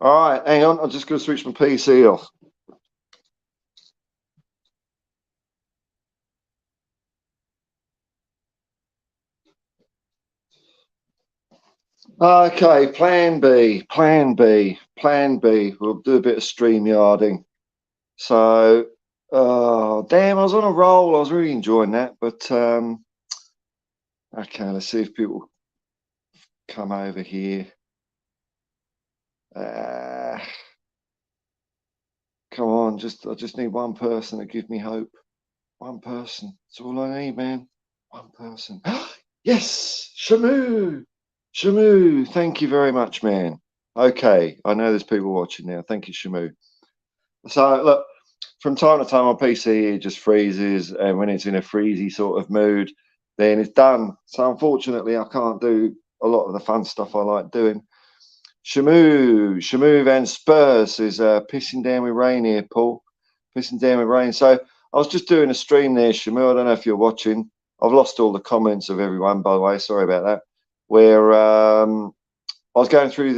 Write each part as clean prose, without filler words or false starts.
All right, hang on. I'm just going to switch my PC off. Okay, plan B, plan B, plan B. We'll do a bit of stream yarding. So, oh, damn, I was on a roll. I was really enjoying that. But, okay, let's see if people come over here. Come on, I just need one person to give me hope. One person. That's all I need, man. One person. Yes, Shamu. Shamu, thank you very much, man. Okay, I know there's people watching now. Thank you, Shamu. So look, from time to time my PC just freezes, and when it's in a freezy sort of mood, then it's done. So unfortunately, I can't do a lot of the fun stuff I like doing. Shamu Van Spurs is pissing down with rain here, Paul. Pissing down with rain. So I was just doing a stream there, Shamu. I don't know if you're watching. I've lost all the comments of everyone, by the way. Sorry about that. Where I was going through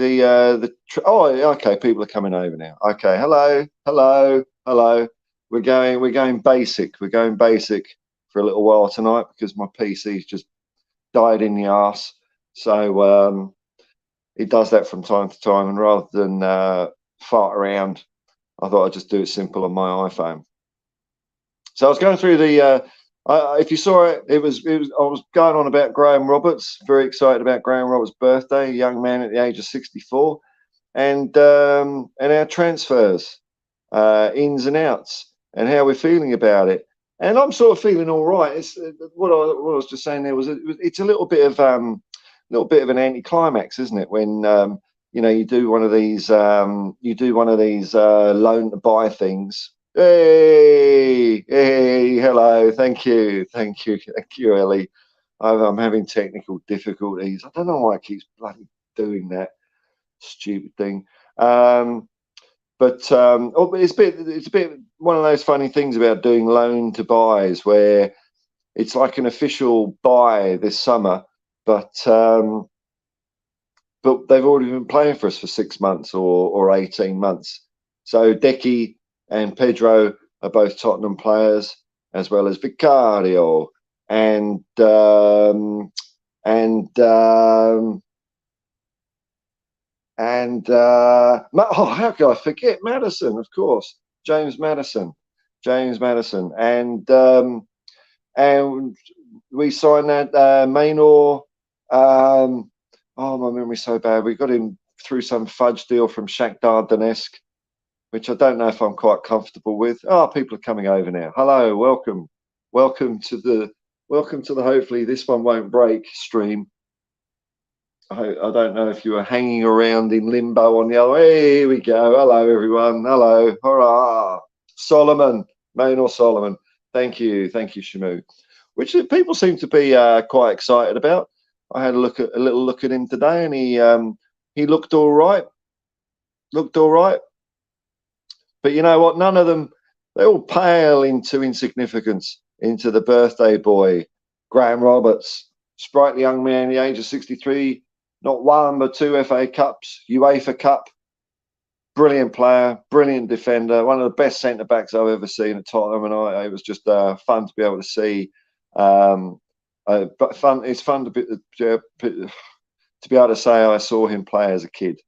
oh, okay, people are coming over now. Okay, hello, hello, hello. We're going basic. We're going basic for a little while tonight because my PC's just died in the arse. So it does that from time to time, and rather than fart around, I thought I'd just do it simple on my iPhone. So I was going through if you saw it, I was going on about Graham Roberts. Very excited about Graham Roberts' birthday, a young man at the age of 64, and our transfers, ins and outs, and how we're feeling about it. And I'm sort of feeling all right. It's what I was just saying there it's a little bit of an anticlimax, isn't it? When you do one of these loan to buy things. Hey, hello, thank you, Ellie. I'm having technical difficulties. I don't know why it keeps bloody doing that stupid thing. But it's a bit one of those funny things about doing loan to buys where it's like an official buy this summer, but they've already been playing for us for 6 months or 18 months. So Decky and Pedro are both Tottenham players, as well as Vicario and oh, how could I forget Madison? Of course, James Madison, and we signed that Maynor. Oh, my memory's so bad. We got him through some fudge deal from Shakhtar Donetsk, which I don't know if I'm quite comfortable with. Oh, people are coming over now. Hello, welcome to the hopefully this one won't break stream. I don't know if you were hanging around in limbo on the other. Hey, here we go. Hello, everyone. Hello. Hurrah. Solomon, Maynor Solomon. Thank you, Shamu. Which people seem to be quite excited about. I had a little look at him today, and he looked all right. But you know what? None of them, they all pale into insignificance, into the birthday boy, Graham Roberts, sprightly young man, the age of 63, not one but two FA Cups, UEFA Cup, brilliant player, brilliant defender, one of the best centre backs I've ever seen at Tottenham, and it was just fun to be able to see. But it's fun to be able to say I saw him play as a kid,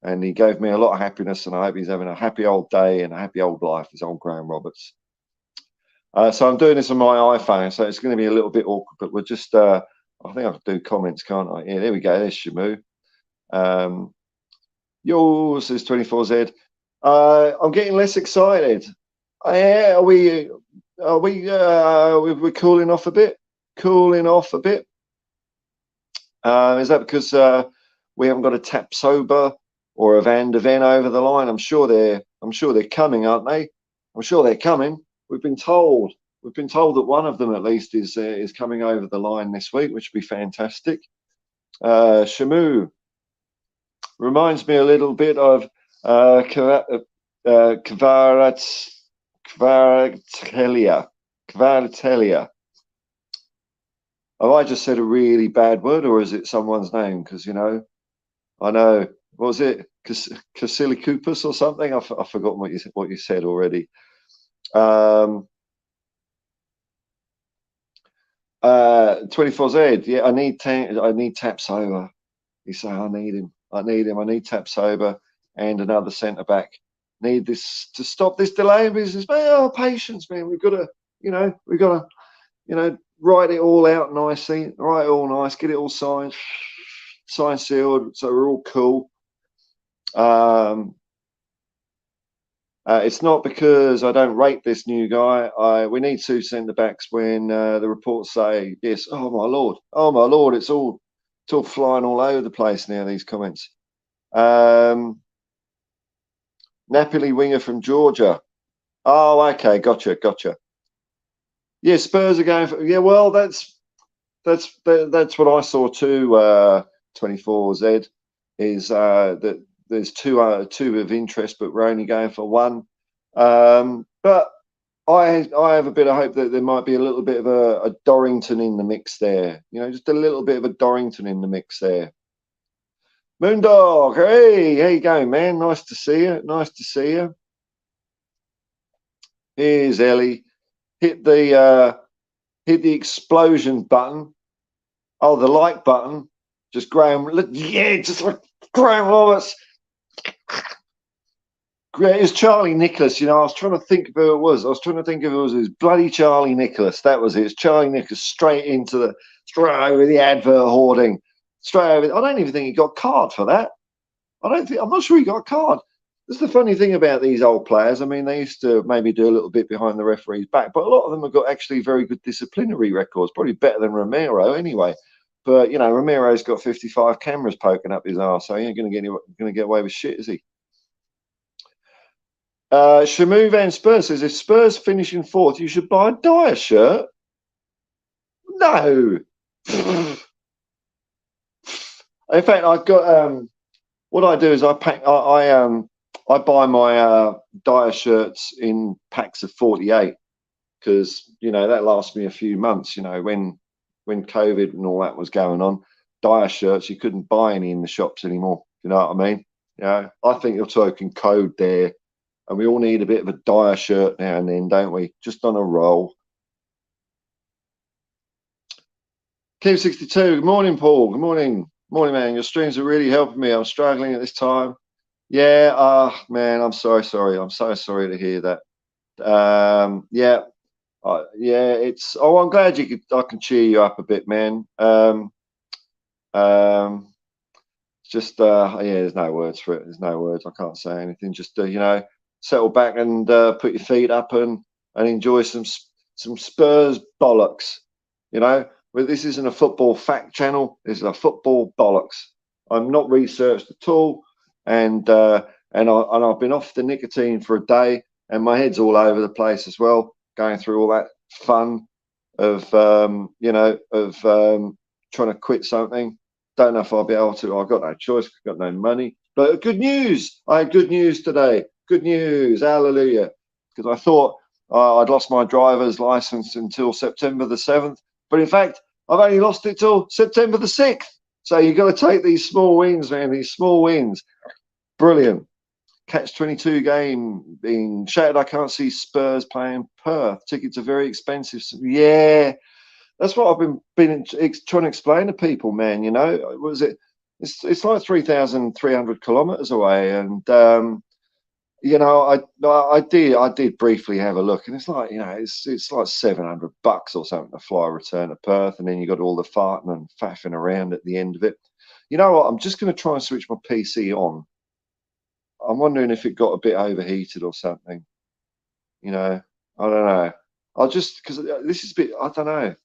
and he gave me a lot of happiness, and I hope he's having a happy old day and a happy old life, this old Graham Roberts. So I'm doing this on my iPhone, so it's going to be a little bit awkward, but we're just, I think I can do comments, can't I? Yeah, there we go. There's Shamu. Yours is 24Z. I'm getting less excited. Are we we're cooling off a bit? Is that because we haven't got a Tap Sober or a Van de Ven over the line? I'm sure they're coming, aren't they? I'm sure they're coming. We've been told that one of them at least is coming over the line this week, which would be fantastic. Shamu reminds me a little bit of Kvaratskhelia. Have I just said a really bad word, or is it someone's name? Because I know, what was it? Casilicupus or something. I've forgotten what you said already. 24Z. Yeah, I need Tapsoba. He's saying I need him. I need Tapsoba and another centre back. Need this to stop this delay in business, man. Oh, patience, man. We've got to, write it all out nicely, write it all nice, get it all signed, sealed, so we're all cool. It's not because I don't rate this new guy. We need 2 centre backs when the reports say yes. Oh my lord, it's all flying all over the place now. These comments. Napoli winger from Georgia. Oh, okay, gotcha. Yeah, Spurs are going for. Yeah, well, that's what I saw too. 24Z is that there's two of interest, but we're only going for one. But I have a bit of hope that there might be a little bit of a Dorrington in the mix there. Just a little bit of a Dorrington in the mix there. Moondog, hey, how you going, man? Nice to see you. Here's Ellie. Hit the explosion button. Oh, the like button. Just Graham. Yeah, just like Graham Roberts. It was Charlie Nicholas. I was trying to think of who it was. It was bloody Charlie Nicholas. That was it. It's Charlie Nicholas straight over the advert hoarding. Straight over. I don't even think he got a card for that. I'm not sure he got a card. That's the funny thing about these old players. I mean, they used to maybe do a little bit behind the referee's back, but a lot of them have got actually very good disciplinary records, probably better than Romero anyway. But Romero's got 55 cameras poking up his arse, so he ain't going to get away with shit, is he? Shamu Van Spurs says, if Spurs finish in 4th, you should buy a Dyer shirt. No. In fact, I've got what I do is I buy my Dyer shirts in packs of 48 because that lasts me a few months. When COVID and all that was going on, Dyer shirts you couldn't buy any in the shops anymore. You know what I mean? I think you're talking code there, and we all need a bit of a Dyer shirt now and then, don't we? Just on a roll. Kim62, good morning, Paul. Good morning, man. Your streams are really helping me. I'm struggling at this time. Yeah, man, I'm sorry. I'm so sorry to hear that. Yeah, it's. Oh, I'm glad I can cheer you up a bit, man. Just yeah, there's no words for it. There's no words. I can't say anything. Just settle back and put your feet up and enjoy some Spurs bollocks. But this isn't a football fact channel. This is a football bollocks. I'm not researched at all, and I've been off the nicotine for a day, and my head's all over the place as well, going through all that fun of trying to quit something. Don't know if I'll be able to. I've got no choice. I've got no money. But good news. I had good news today. Good news. Hallelujah. Because I thought I'd lost my driver's license until September the 7th. But in fact, I've only lost it till September the 6th. So you've got to take these small wins, man. These small wins. Brilliant. Catch-22 game being shattered. I can't see Spurs playing Perth. Tickets are very expensive. Yeah. That's what I've been trying to explain to people, man. Was it? It's like 3,300 kilometers away, and I did briefly have a look, and it's like it's like $700 or something to fly return to Perth, and then you got all the farting and faffing around at the end of it. You know what? I'm just going to try and switch my PC on. I'm wondering if it got a bit overheated or something. I don't know. I'll just because this is a bit. I don't know.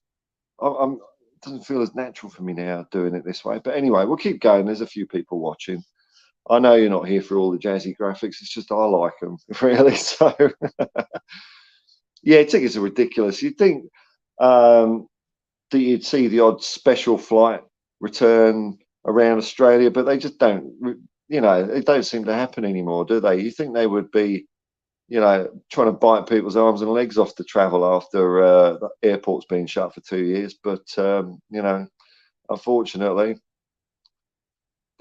It doesn't feel as natural for me now doing it this way. But anyway, we'll keep going. There's a few people watching. I know you're not here for all the jazzy graphics. It's just I like them, really. So, yeah, tickets are ridiculous. You'd think that you'd see the odd special flight return around Australia, but they just don't. It don't seem to happen anymore, do they? You think they would be trying to bite people's arms and legs off to travel after the airport's been shut for 2 years. But, unfortunately,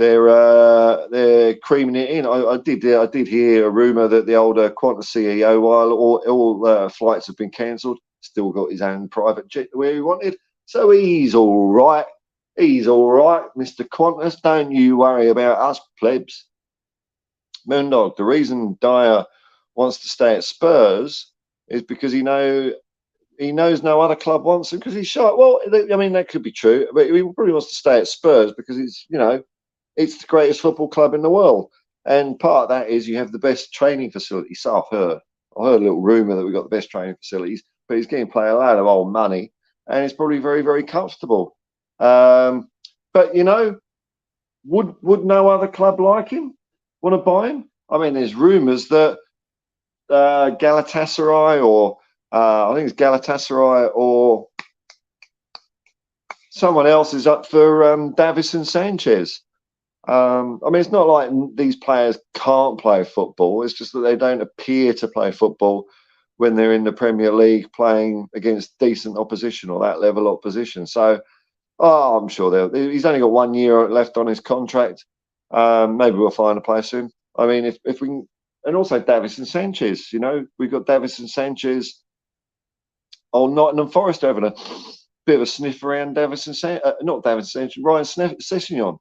they're creaming it in. I did hear a rumor that the older Qantas CEO, while all flights have been cancelled, still got his own private jet where he wanted. So he's all right. He's all right, Mr. Qantas. Don't you worry about us plebs. Moondog, the reason Dyer wants to stay at Spurs is because he knows no other club wants him because he's shy. Well, I mean, that could be true, but he probably wants to stay at Spurs because it's the greatest football club in the world. And part of that is you have the best training facilities. So I heard a little rumour that we've got the best training facilities, but he's getting paid a lot of old money and it's probably very, very comfortable. But, would no other club like him want to buy him? I mean, there's rumours that Galatasaray or I think it's Galatasaray or someone else is up for Davison Sanchez. I mean, it's not like these players can't play football. It's just that they don't appear to play football when they're in the Premier League playing against decent opposition or that level of opposition. So, I'm sure he's only got 1 year left on his contract. Maybe we'll find a place soon. I mean, if we can, and also Davison Sanchez. We've got Davison Sanchez on Nottingham Forest having a bit of a sniff around Davison Sanchez, not Davison Sanchez, Ryan Sessegnon.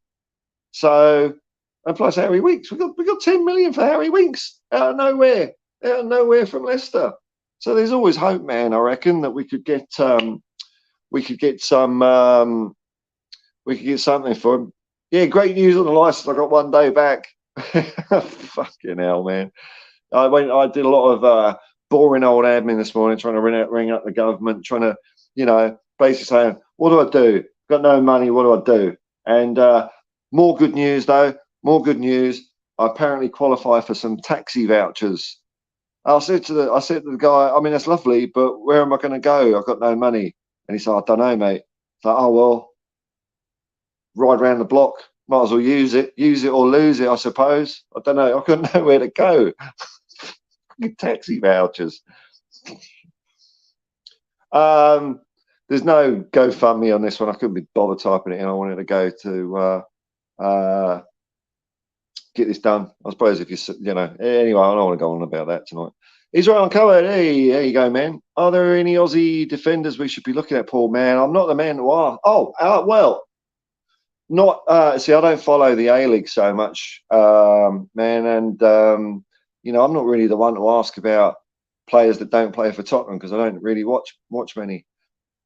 So, and plus Harry Winks, we got 10 million for Harry Winks out of nowhere from Leicester. So there's always hope, man. I reckon that we could get something for him. Yeah, great news on the license. I got 1 day back. Fucking hell, man. I did a lot of boring old admin this morning, trying to ring up the government, trying to, basically saying, what do I do? Got no money. What do I do? And more good news, though. More good news. I apparently qualify for some taxi vouchers. I said to the guy, I mean, that's lovely, but where am I going to go? I've got no money. And he said, I don't know, mate. It's like, oh, well, ride around the block. Might as well use it or lose it, I suppose. I don't know. I got nowhere to go. Taxi vouchers. There's no GoFundMe on this one. I couldn't be bothered typing it in. I wanted to go to get this done. I suppose if anyway, I don't want to go on about that tonight. Israel uncovered. Hey, there you go, man. Are there any Aussie defenders we should be looking at, Paul? Man, I'm not the man to ask. Well, not. See, I don't follow the A-League so much, man, and I'm not really the one to ask about players that don't play for Tottenham because I don't really watch many.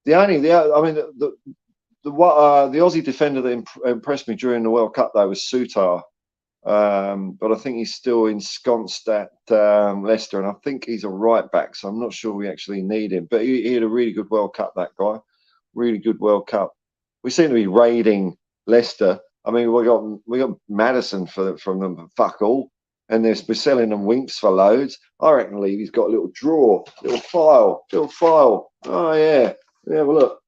The Aussie defender that impressed me during the World Cup though was Sutar. But I think he's still ensconced at Leicester, and I think he's a right back, so I'm not sure we actually need him. But he had a really good World Cup, that guy. Really good World Cup. We seem to be raiding Leicester. I mean, we got Maddison from them for fuck all, and we're selling them Winks for loads. I reckon Levy's got a little drawer, little file. Oh yeah, have a look.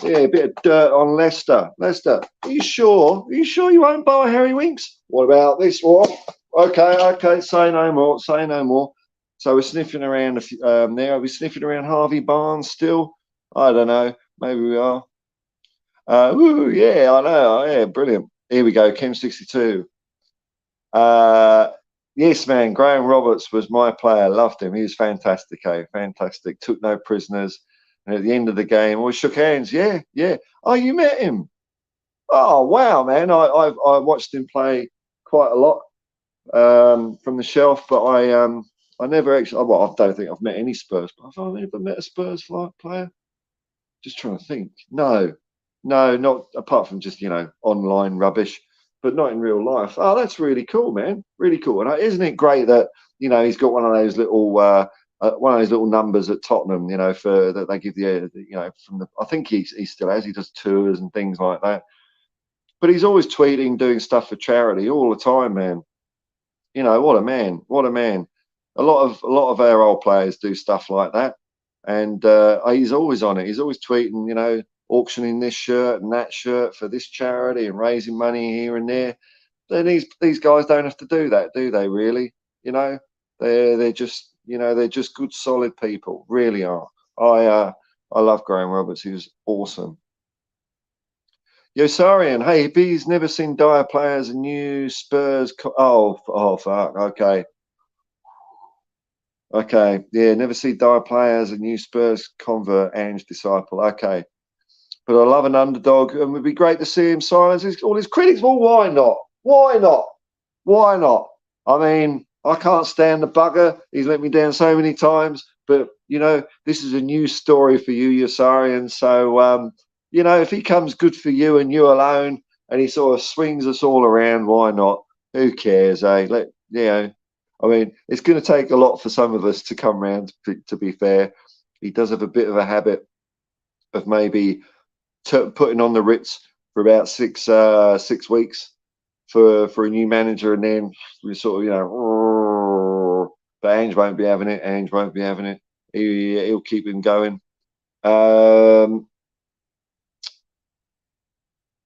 Yeah, a bit of dirt on Leicester. Leicester, are you sure? Are you sure you won't buy Harry Winks? What about this one? Okay. Say no more. So we're sniffing around there. Are we sniffing around Harvey Barnes still? I don't know. Maybe we are. Yeah, I know. Yeah, brilliant. Here we go. Kim62. Yes, man. Graham Roberts was my player. Loved him. He was fantastic. Fantastic. Took no prisoners. And at the end of the game, we shook hands. Yeah. Oh, you met him? Oh, wow, man. I watched him play quite a lot from the shelf, but I never actually. Well, I don't think I've met any Spurs. But have I ever met a Spurs player? Just trying to think. No, not apart from just online rubbish, but not in real life. Oh, that's really cool, man. Really cool. And isn't it great that he's got one of those little numbers at Tottenham, for that they give from the. I think he still has. He does tours and things like that. But he's always tweeting, doing stuff for charity all the time, man. What a man! What a man! A lot of our old players do stuff like that, and he's always on it. He's always tweeting, auctioning this shirt and that shirt for this charity and raising money here and there. Then these guys don't have to do that, do they? Really? They're just they're just good, solid people. Really are. I love Graham Roberts. He was awesome. Yosarian, hey, he's never seen Dyer play as a new Spurs. Oh, fuck. Okay. Okay. Yeah, never see Dyer play as a new Spurs convert, Ange disciple. Okay. But I love an underdog, and it would be great to see him silence all his critics. Well, why not? Why not? Why not? I mean, I can't stand the bugger. He's let me down so many times. But, you know, this is a new story for you, Yosarian. So, you know, if he comes good for you and you alone and he sort of swings us all around, why not? Who cares, eh? I mean, it's going to take a lot for some of us to come round, to be fair. He does have a bit of a habit of maybe putting on the Ritz for about 6 weeks for a new manager, and then we sort of, you know, but Ange won't be having it. Ange won't be having it. He'll keep him going. But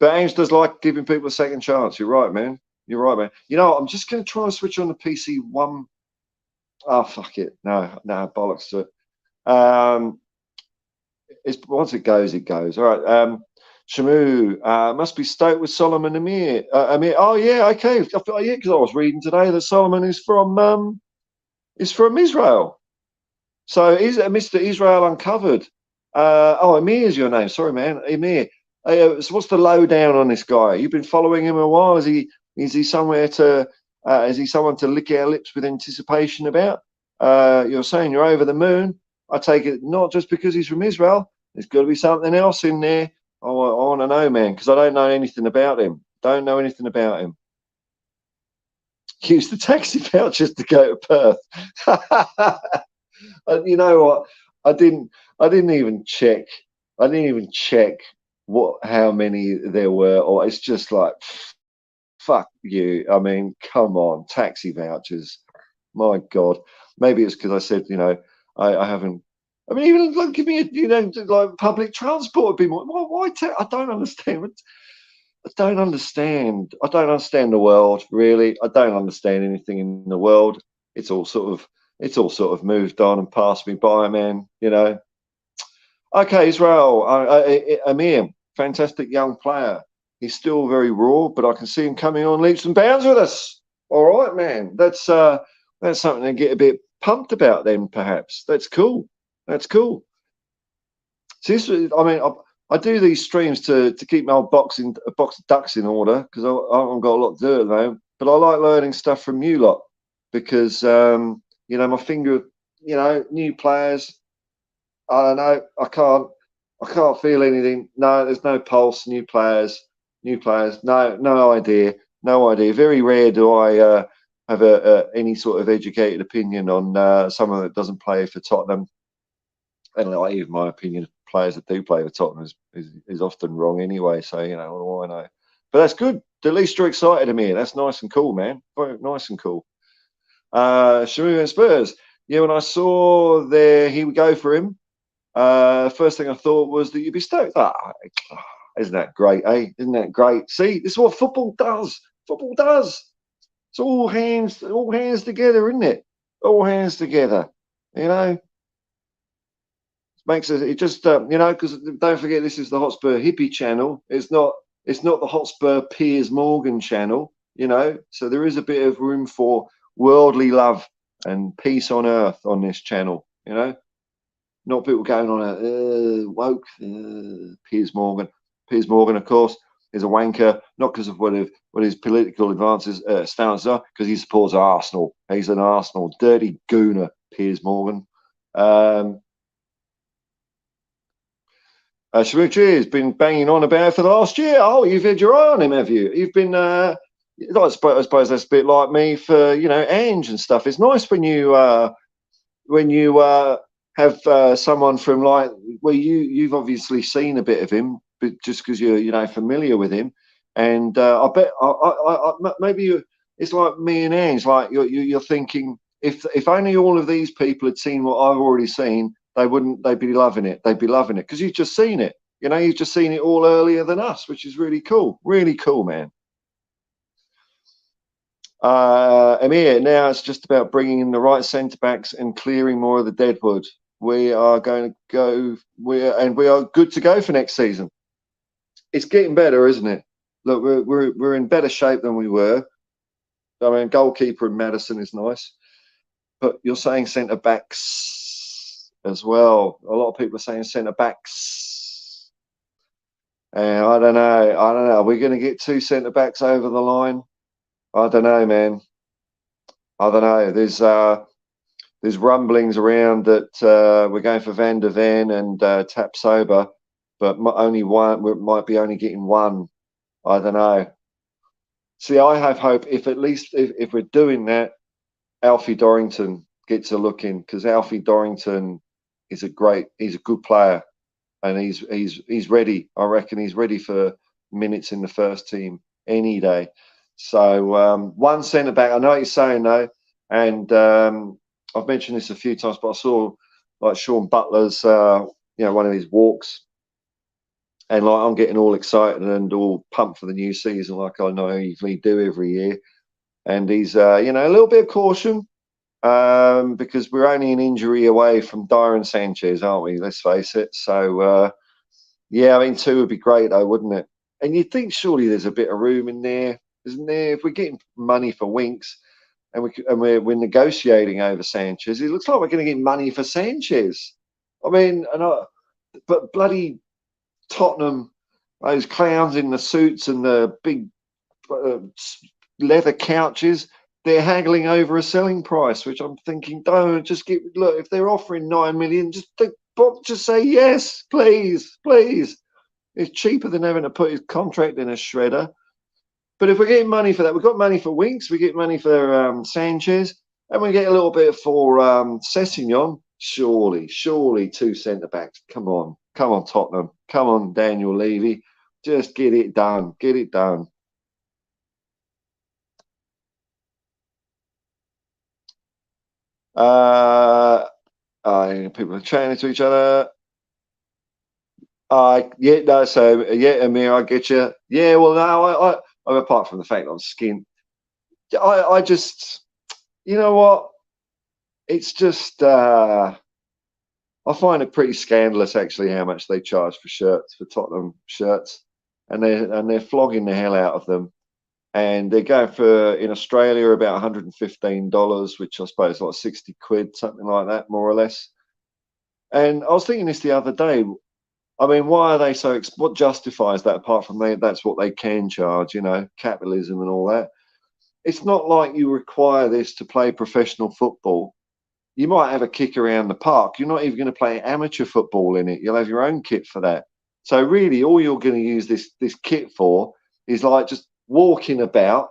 Ange does like giving people a second chance. You're right, man. You're right, man. You know, I'm just going to try and switch on the PC one. Oh, fuck it. No, bollocks to it. Once it goes, it goes. All right. Shamu must be stoked with Solomon Amir. Amir. Oh yeah, okay. Yeah, because I was reading today that Solomon is from Israel. So is Mr. Israel Uncovered? Amir is your name. Sorry, man. Amir. So what's the lowdown on this guy? You've been following him a while. Is he somewhere to? Is he someone to lick our lips with anticipation about? You're saying you're over the moon. I take it not just because he's from Israel. There's got to be something else in there. I want to know, man, because I don't know anything about him. Don't know anything about him. Use the taxi vouchers to go to Perth. You know what? I didn't even check. I didn't even check how many there were. Or it's just like, fuck you. I mean, come on, taxi vouchers. My God. Maybe it's because I said, you know, I haven't. I mean, even like give me like public transport would be more. Why? I don't understand. I don't understand. I don't understand the world, really. I don't understand anything in the world. It's all sort of moved on and passed me by, man. You know. Okay, Israel, Amir, fantastic young player. He's still very raw, but I can see him coming on leaps and bounds with us. All right, man. That's something to get a bit pumped about. Then perhaps that's cool. That's cool. So I mean, I do these streams to keep my box of ducks in order because I haven't got a lot to do at the moment. But I like learning stuff from you lot because you know, my finger, you know, new players. I don't know. I can't feel anything. No, there's no pulse. New players. No idea. No idea. Very rare do I have any sort of educated opinion on someone that doesn't play for Tottenham. And like, even my opinion of players that do play for Tottenham is often wrong anyway. So, you know, what do I know? But that's good. At least you're excited to me. That's nice and cool, man. Very nice and cool. Shamu and Spurs. Yeah, when I saw he would go for him. First thing I thought was that you'd be stoked. Isn't that great, eh? Isn't that great? See, this is what football does. Football does. It's all hands together, isn't it? All hands together. You know, makes it just you know, because don't forget this is the Hotspur hippie channel. It's not the Hotspur Piers Morgan channel. You know, so there is a bit of room for worldly love and peace on earth on this channel. You know. Not people going on a woke Piers Morgan. Piers Morgan, of course, is a wanker, not because of what his political stances are, because he supports Arsenal. He's an Arsenal dirty gooner, Piers Morgan. Shimichi has been banging on about for the last year. Oh, you've had your eye on him, have you? You've been. I suppose that's a bit like me for Ange and stuff. It's nice when you have someone from you've obviously seen a bit of him, but just because you're familiar with him, and I bet maybe it's like me and Ange. Like you're thinking if only all of these people had seen what I've already seen, they'd be loving it. They'd be loving it because you've just seen it. You've just seen it all earlier than us, which is really cool, man. Amir, now it's just about bringing in the right centre backs and clearing more of the Deadwood. We are going to go. We are good to go for next season. it's getting better, isn't it? Look, we're in better shape than we were. I mean, goalkeeper in Madison is nice, but you're saying centre backs as well. A lot of people are saying centre backs. And I don't know. I don't know. Are we going to get 2 centre backs over the line? I don't know, man. I don't know. There's rumblings around that we're going for Van der Ven and Tapsoba, but only one. We might be only getting one. I don't know. See, I have hope if at least if we're doing that, Alfie Dorrington gets a look in, because Alfie Dorrington he's a good player, and he's ready. I reckon he's ready for minutes in the first team any day. So one centre back. I know what you're saying though, and I've mentioned this a few times, but I saw like Sean Butler's one of his walks, and like I'm getting all excited and all pumped for the new season, like I naively do every year. And he's a little bit of caution, because we're only an injury away from Dyer and Sanchez, aren't we? Let's face it. So yeah, I mean 2 would be great though, wouldn't it? And you'd think surely there's a bit of room in there, isn't there? If we're getting money for Winks and we're negotiating over Sanchez, it looks like we're going to get money for Sanchez. I mean, but bloody Tottenham, those clowns in the suits and the big leather couches, they're haggling over a selling price, which I'm thinking, don't just look, if they're offering 9 million, just say yes, please. It's cheaper than having to put his contract in a shredder. But if we're getting money for that, we've got money for Winks, we get money for Sanchez, and we get a little bit for Sessegnon. Surely 2 centre backs. Come on, Tottenham. Come on, Daniel Levy. Just get it done. Get it done. People are chatting to each other. Amir, I get you. Yeah, well, no, I apart from the fact I'm skint, I just, you know what? It's just, I find it pretty scandalous actually how much they charge for shirts, for Tottenham shirts, and they're flogging the hell out of them. And they're going for, in Australia, about $115, which I suppose is like 60 quid, something like that, more or less. And I was thinking this the other day. I mean, why are they so? What justifies that apart from that's what they can charge? Capitalism and all that. It's not like you require this to play professional football. You might have a kick around the park. You're not even going to play amateur football in it. You'll have your own kit for that. So really, all you're going to use this kit for is like just walking about.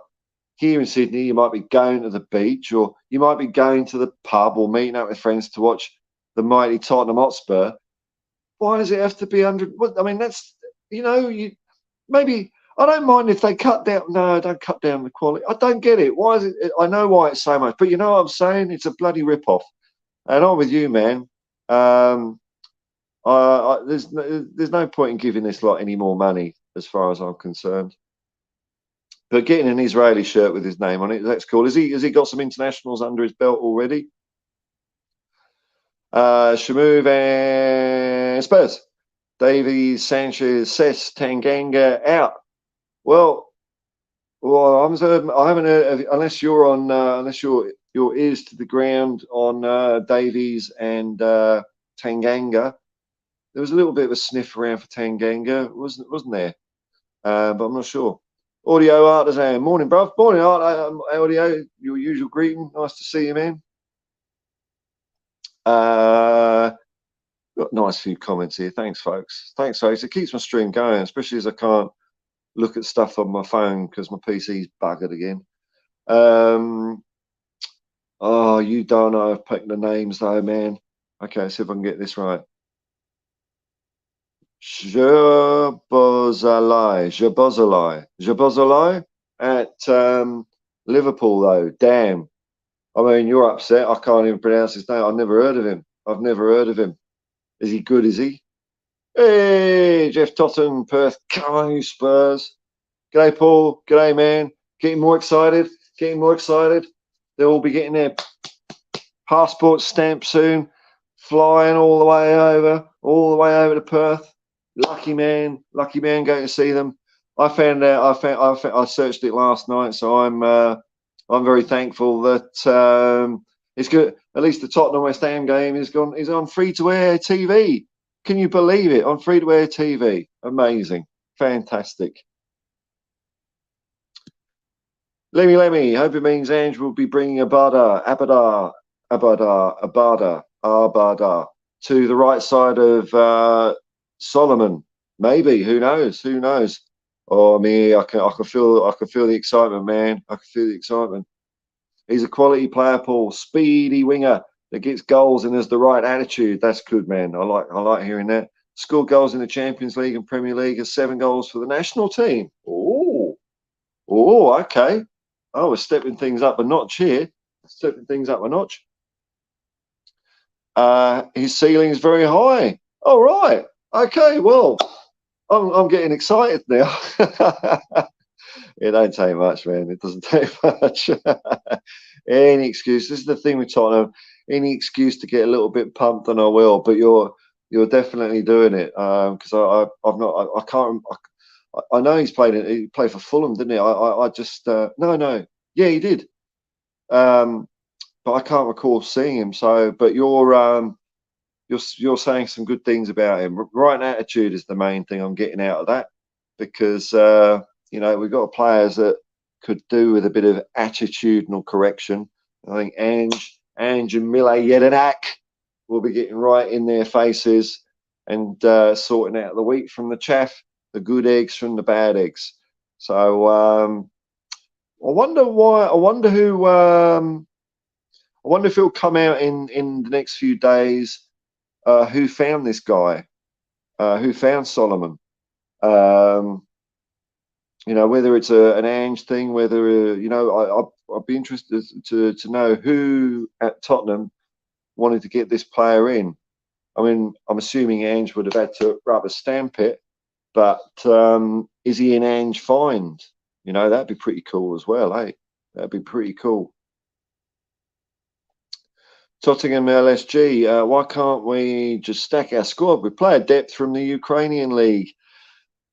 Here in Sydney, you might be going to the beach, or you might be going to the pub, or meeting up with friends to watch the mighty Tottenham Hotspur. Why does it have to be 100? I mean, that's, maybe, I don't mind if they cut down. No, don't cut down the quality. I don't get it. Why is it? I know why it's so much, but you know what I'm saying? It's a bloody rip-off. And I'm with you, man. There's no point in giving this lot any more money, as far as I'm concerned. But getting an Israeli shirt with his name on it, that's cool. Has he got some internationals under his belt already? Shamu and Spurs. Davies, Sanchez, Cess, Tanganga out. Well, I haven't heard, unless you're on, unless your ears to the ground on Davies and Tanganga. There was a little bit of a sniff around for Tanganga, wasn't there? But I'm not sure. Audio Artisan, morning, bruv. Morning, Audio. Your usual greeting. Nice to see you, man. Got a nice few comments here. Thanks, folks. It keeps my stream going, especially as I can't look at stuff on my phone because my PC's buggered again. Oh, you don't know I've picked the names though, man. Okay, let's see if I can get this right. Jabozalai at Liverpool though. Damn. I mean, you're upset. I can't even pronounce his name. I've never heard of him. Is he good, is he? Hey, Jeff Totten, Perth. Come on, you Spurs. G'day, Paul. G'day, man. Getting more excited. They'll all be getting their passport stamped soon. Flying all the way over to Perth. lucky man going to see them. I found out. I searched it last night, so I'm very thankful that it's good. At least the Tottenham West Ham game is on free to air TV. Can you believe it? On free to air TV. Amazing, fantastic. Lemmy. Hope it means Ange will be bringing Abada to the right side of Solomon. Maybe. Who knows? Who knows? Oh, me, I can feel the excitement, man. I can feel the excitement. He's a quality player, Paul. Speedy winger that gets goals and has the right attitude. That's good, man. I like hearing that. Scored goals in the Champions League and Premier League. Has 7 goals for the national team. Oh, okay. Oh, we're stepping things up a notch here. Stepping things up a notch. His ceiling is very high. All right. Okay. Well, I'm getting excited now. It don't take much, man. It doesn't take much. Any excuse. This is the thing with Tottenham. Any excuse to get a little bit pumped, and I will. But you're definitely doing it because I've not. I can't. I know he played for Fulham, didn't he? I just no. Yeah, he did. But I can't recall seeing him. So, but you're saying some good things about him. Right attitude is the main thing I'm getting out of that, because we've got players that could do with a bit of attitudinal correction. I think Ange and Mile Jedinak will be getting right in their faces and sorting out the wheat from the chaff, the good eggs from the bad eggs. So I wonder why. I wonder if he'll come out in the next few days. Who found this guy? Who found Solomon? Whether it's an Ange thing, whether I'd be interested to know who at Tottenham wanted to get this player in. I mean, I'm assuming Ange would have had to rubber stamp it, but is he an Ange find? That'd be pretty cool as well, eh? That'd be pretty cool. Tottenham LSG, why can't we just stack our squad with player depth from the Ukrainian league?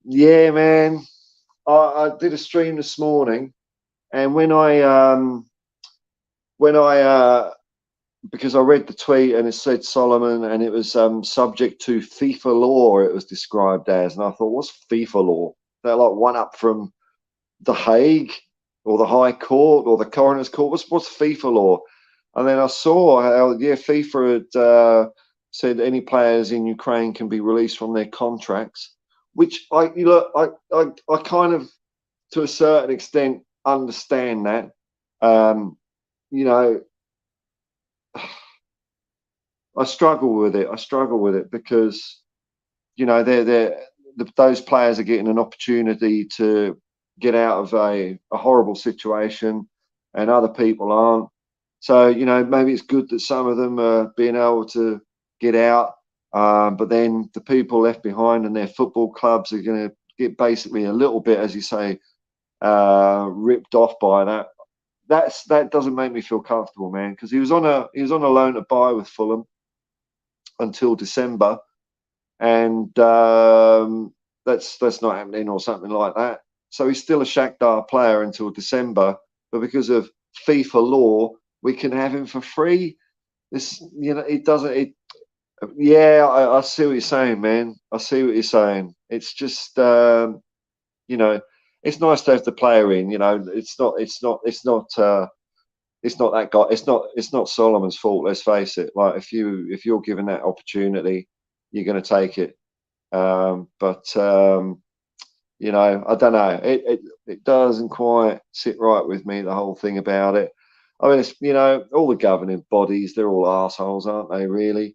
Yeah, man. I did a stream this morning, and because I read the tweet and it said Solomon, and it was subject to FIFA law, it was described as, and I thought, what's FIFA law? They're like one up from The Hague or the High Court or the Coroner's Court. What's FIFA law? And then I saw how FIFA had said any players in Ukraine can be released from their contracts, which I kind of, to a certain extent, understand that. I struggle with it because those players are getting an opportunity to get out of a horrible situation, and other people aren't. So maybe it's good that some of them are being able to get out, but then the people left behind and their football clubs are going to get basically a little bit, as you say, ripped off by that. That doesn't make me feel comfortable, man, because he was on a loan to buy with Fulham until December, and that's not happening or something like that. So he's still a Shakhtar player until December, but because of FIFA law, we can have him for free. This, it doesn't. Yeah, I see what you're saying, man. I see what you're saying. It's just, it's nice to have the player in. It's not that guy. It's not Solomon's fault. Let's face it. Like if you're given that opportunity, you're going to take it. But I don't know. It doesn't quite sit right with me, the whole thing about it. I mean, it's, all the governing bodies, they're all assholes, aren't they, really?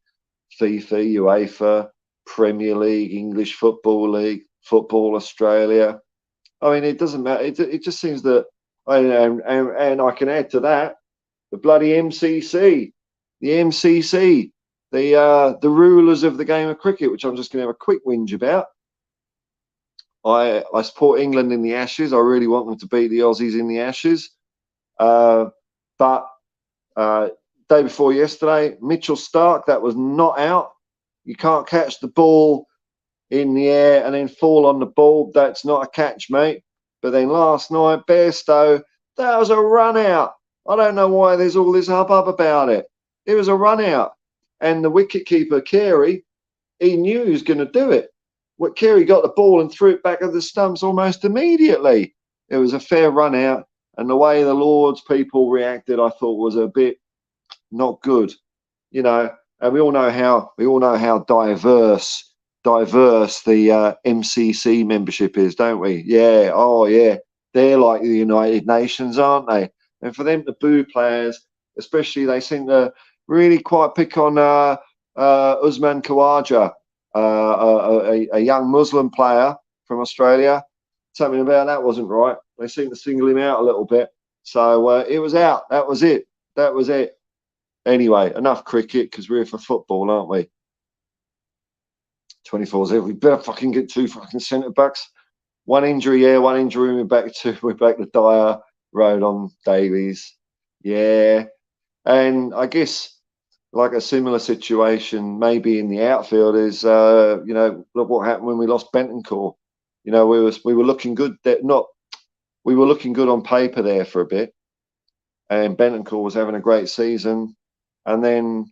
FIFA, UEFA, Premier League, English Football League, Football Australia. I mean, it doesn't matter. It just seems that, and I can add to that, the bloody MCC, the rulers of the game of cricket, which I'm just going to have a quick whinge about. I support England in the Ashes. I really want them to beat the Aussies in the Ashes. But day before yesterday, Mitchell Starc, that was not out. You can't catch the ball in the air and then fall on the ball. That's not a catch, mate. But then last night, Bairstow, that was a run out. I don't know why there's all this hubbub about it. It was a run out. And the wicketkeeper, Carey, he knew he was going to do it. What Carey got the ball and threw it back at the stumps almost immediately. It was a fair run out. And the way the Lord's people reacted, I thought was a bit not good. You know, and we all know how diverse the MCC membership is, don't we? Yeah, oh yeah, they're like the United Nations, aren't they? And for them to boo players, especially, they seem to really quite pick on Usman Khawaja, a young Muslim player from Australia. Something about that wasn't right. They seem to single him out a little bit. So it was out. That was it. That was it. Anyway, enough cricket, because we're here for football, aren't we? 24's here. We better fucking get 2 fucking centre backs. One injury, yeah, one injury. We're back to Dyer, Road on Davies. Yeah. And I guess like a similar situation maybe in the outfield is you know, look what happened when we lost Bentancur. You know, we were looking good we were looking good on paper there for a bit. And Bentancur was having a great season. And then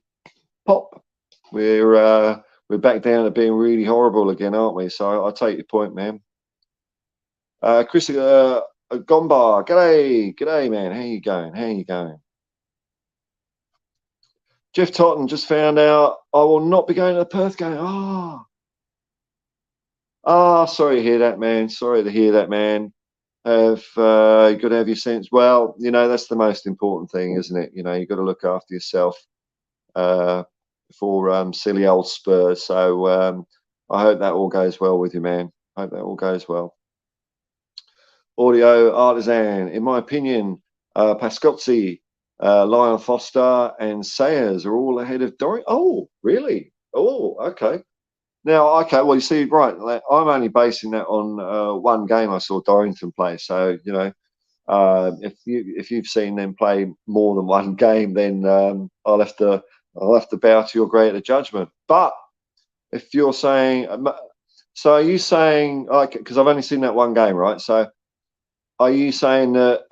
pop, we're back down to being really horrible again, aren't we? So I take your point, man. Chris Gombar, g'day, man. How you going? Jeff Totten just found out I will not be going to the Perth game. Sorry to hear that, man. You got to have your sense. Well, you know, that's the most important thing, isn't it? You know, you've got to look after yourself for silly old Spurs. So I hope that all goes well with you, man. I hope that all goes well. Audio Artisan, in my opinion, Pascozzi, Lyon Foster and Sayers are all ahead of Dorrington. Oh, really? Oh, okay. Now, okay, well, you see, right, I'm only basing that on one game I saw Dorrington play. So, you know, if you've seen them play more than one game, then I'll have to bow to your greater judgment. But if you're saying, so are you saying, like, because I've only seen that one game, right? So are you saying that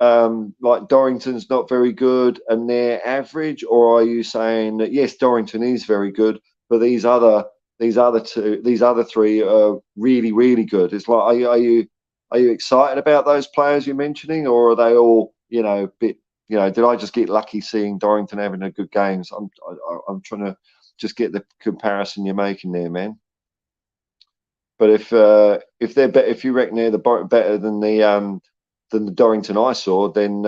like Dorrington's not very good and they're average, or are you saying that yes, Dorrington is very good, but these other three are really, really good? It's like, are you excited about those players you're mentioning, or are they all, you know, bit, you know, did I just get lucky seeing Dorrington having a good games? I'm trying to just get the comparison you're making there, man. But if they're better, if you reckon they're better than the Dorrington I saw, then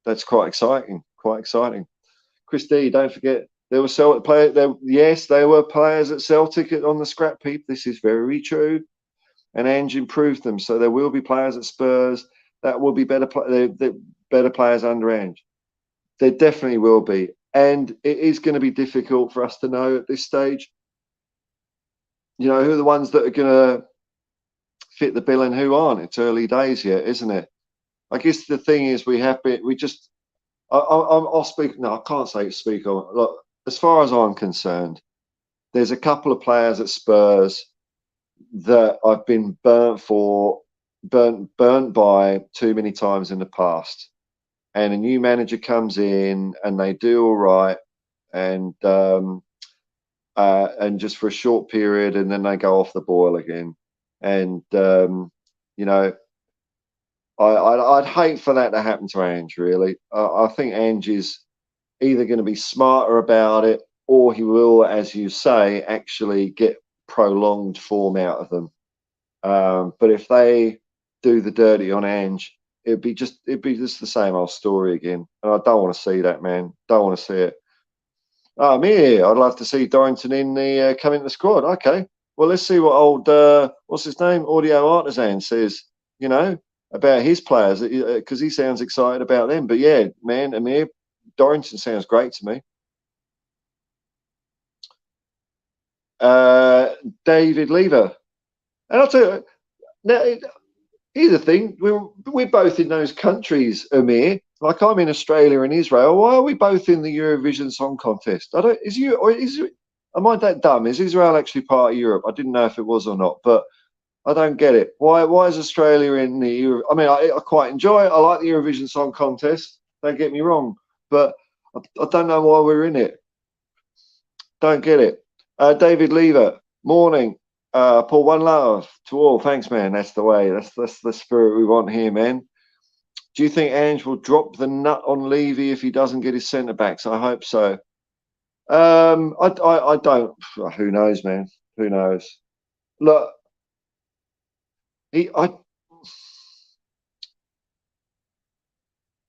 that's quite exciting. Chris D, don't forget there were Celtic players. Yes, there were players at Celtic on the scrap heap. This is very true, and Ange improved them. So there will be players at Spurs that will be better players under Ange. There definitely will be, and it is going to be difficult for us to know at this stage. You know, who are the ones that are going to fit the bill and who aren't. It's early days yet, isn't it? I guess the thing is I'll speak. No, I can't say speak on. Look, as far as I'm concerned, there's a couple of players at Spurs that I've been burnt by too many times in the past. And a new manager comes in and they do all right, and just for a short period, and then they go off the boil again. And you know, I'd hate for that to happen to Ange. Really, I think Ange is either going to be smarter about it, or he will, as you say, actually get prolonged form out of them. But if they do the dirty on Ange, it'd be just the same old story again. And I don't want to see that, man. Don't want to see it. Me, I'd love to see Dorrington in the come in the squad. Okay, well, let's see what old what's his name, Audio Artisan says. You know, about his players, because he sounds excited about them. But yeah, man, Amir, Dorrington sounds great to me. David Lever, and I'll tell you now. Here's the thing: we're both in those countries, Amir. Like, I'm in Australia and Israel. Why are we both in the Eurovision Song Contest? I don't. Is you or is it? Am I that dumb? Is Israel actually part of Europe? I didn't know if it was or not, but I don't get it. Why is Australia in the Euro? I mean, I quite enjoy it. I like the Eurovision Song Contest. Don't get me wrong, but I don't know why we're in it. Don't get it. David Lever, morning. Paul, one love to all. Thanks, man. That's the way. That's the spirit we want here, man. Do you think Ange will drop the nut on Levy if he doesn't get his centre backs? I hope so. I don't. Who knows, man? Who knows? Look, he, I,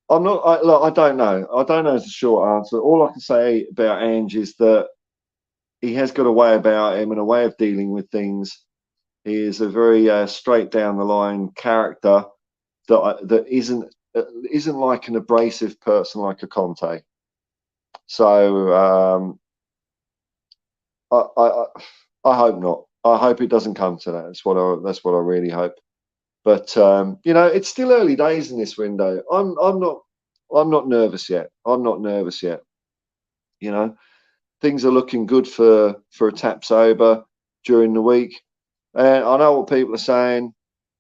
I'm not. Look, I don't know. I don't know is the short answer. All I can say about Ange is that he has got a way about him and a way of dealing with things. He is a very straight down the line character that isn't like an abrasive person like a Conte. So I hope not. I hope it doesn't come to that. That's what I really hope. But you know, it's still early days in this window. I'm not nervous yet. I'm not nervous yet. You know, things are looking good for a tap sober during the week. And I know what people are saying.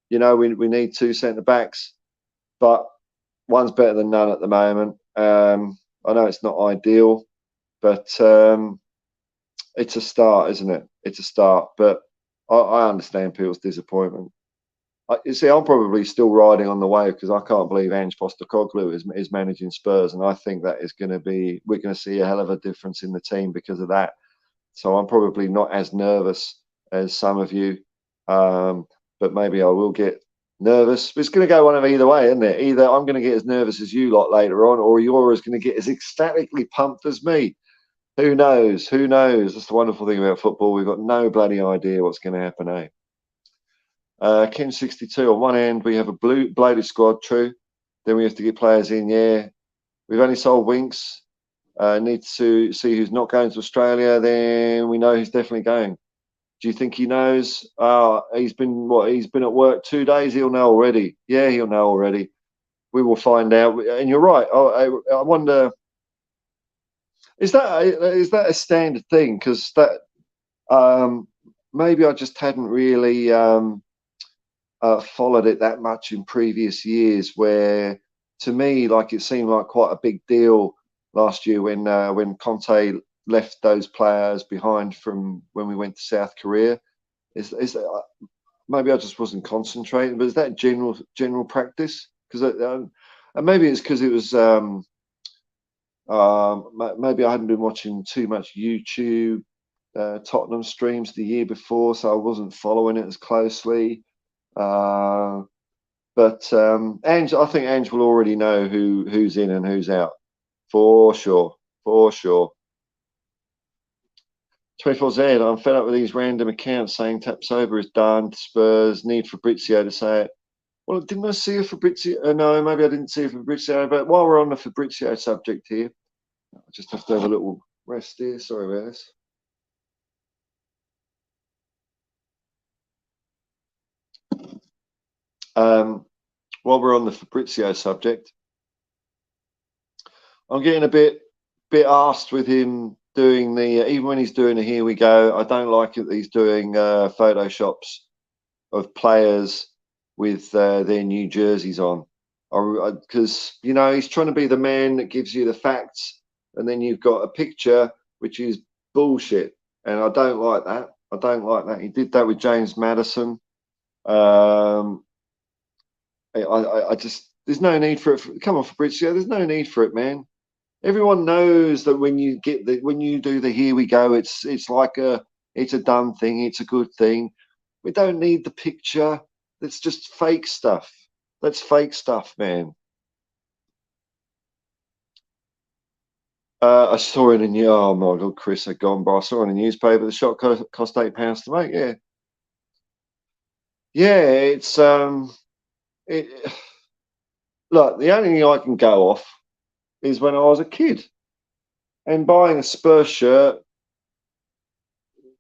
You know, we need two centre backs, but one's better than none at the moment. I know it's not ideal, but it's a start, isn't it? It's a start. But I understand people's disappointment. You see, I'm probably still riding on the wave because I can't believe Ange Postecoglou is managing Spurs, and I think that is going to be we're going to see a hell of a difference in the team because of that. So I'm probably not as nervous as some of you, but maybe I will get nervous. It's going to go one of either way, isn't it? Either I'm going to get as nervous as you lot later on, or you're going to get as ecstatically pumped as me. Who knows? Who knows? That's the wonderful thing about football. We've got no bloody idea what's going to happen, eh? Ken 62, on one end, we have a bloated squad, true. Then we have to get players in, yeah. We've only sold Winks. Need to see who's not going to Australia. Then we know who's definitely going. Do you think he knows? He's been He's been at work 2 days. He'll know already. Yeah, he'll know already. We will find out. And you're right. I wonder, is that a standard thing? Because that maybe I just hadn't really followed it that much in previous years. Where to me, like it seemed like quite a big deal last year when Conte left those players behind from when we went to South Korea. Is maybe I just wasn't concentrating, but is that general practice? Because and maybe it's because it was maybe I hadn't been watching too much YouTube Tottenham streams the year before, so I wasn't following it as closely. But Ange, I think Ange will already know who's in and who's out for sure, for sure. 24Z, I'm fed up with these random accounts saying Tapsoba is done. Spurs need Fabrizio to say it. Well, didn't I see a Fabrizio? No, maybe I didn't see a Fabrizio. But while we're on the Fabrizio subject here, I just have to have a little rest here. Sorry about this. While we're on the Fabrizio subject, I'm getting a bit arsed with him doing the even when he's doing a here we go. I don't like it that he's doing photoshops of players with their new jerseys on, because you know he's trying to be the man that gives you the facts, and then you've got a picture which is bullshit, and I don't like that. I don't like that. He did that with James Maddison. I just there's no need for it. Come on, Fabrizio, there's no need for it, man. Everyone knows that when you do the here we go, it's a done thing, it's a good thing. We don't need the picture. That's just fake stuff. That's fake stuff, man. I saw in the oh my god, Chris had gone by. I saw in the newspaper the shot cost £8 to make. Yeah, yeah. It, look, the only thing I can go off is when I was a kid, and buying a Spurs shirt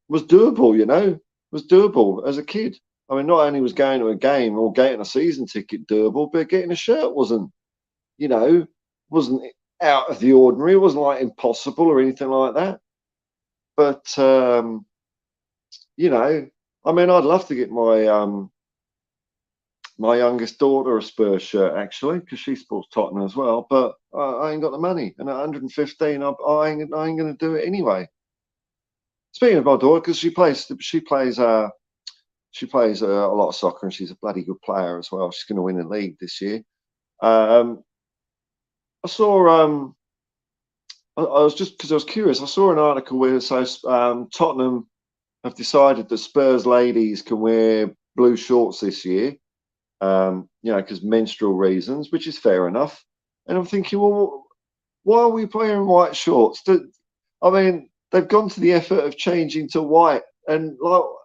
was doable. You know, was doable as a kid. I mean, not only was going to a game or getting a season ticket doable, but getting a shirt wasn't, you know, wasn't out of the ordinary. It wasn't like impossible or anything like that. But you know, I mean, I'd love to get my youngest daughter a Spurs shirt actually, because she supports Tottenham as well. But I ain't got the money, and at 115, I ain't going to do it anyway. Speaking of my daughter, because she plays a lot of soccer, and she's a bloody good player as well. She's going to win the league this year. Um, I saw I was just because I was curious. I saw an article where Tottenham have decided that Spurs ladies can wear blue shorts this year. Because menstrual reasons, which is fair enough. And I'm thinking, well, why are we wearing white shorts? I mean, they've gone to the effort of changing to white, and it'll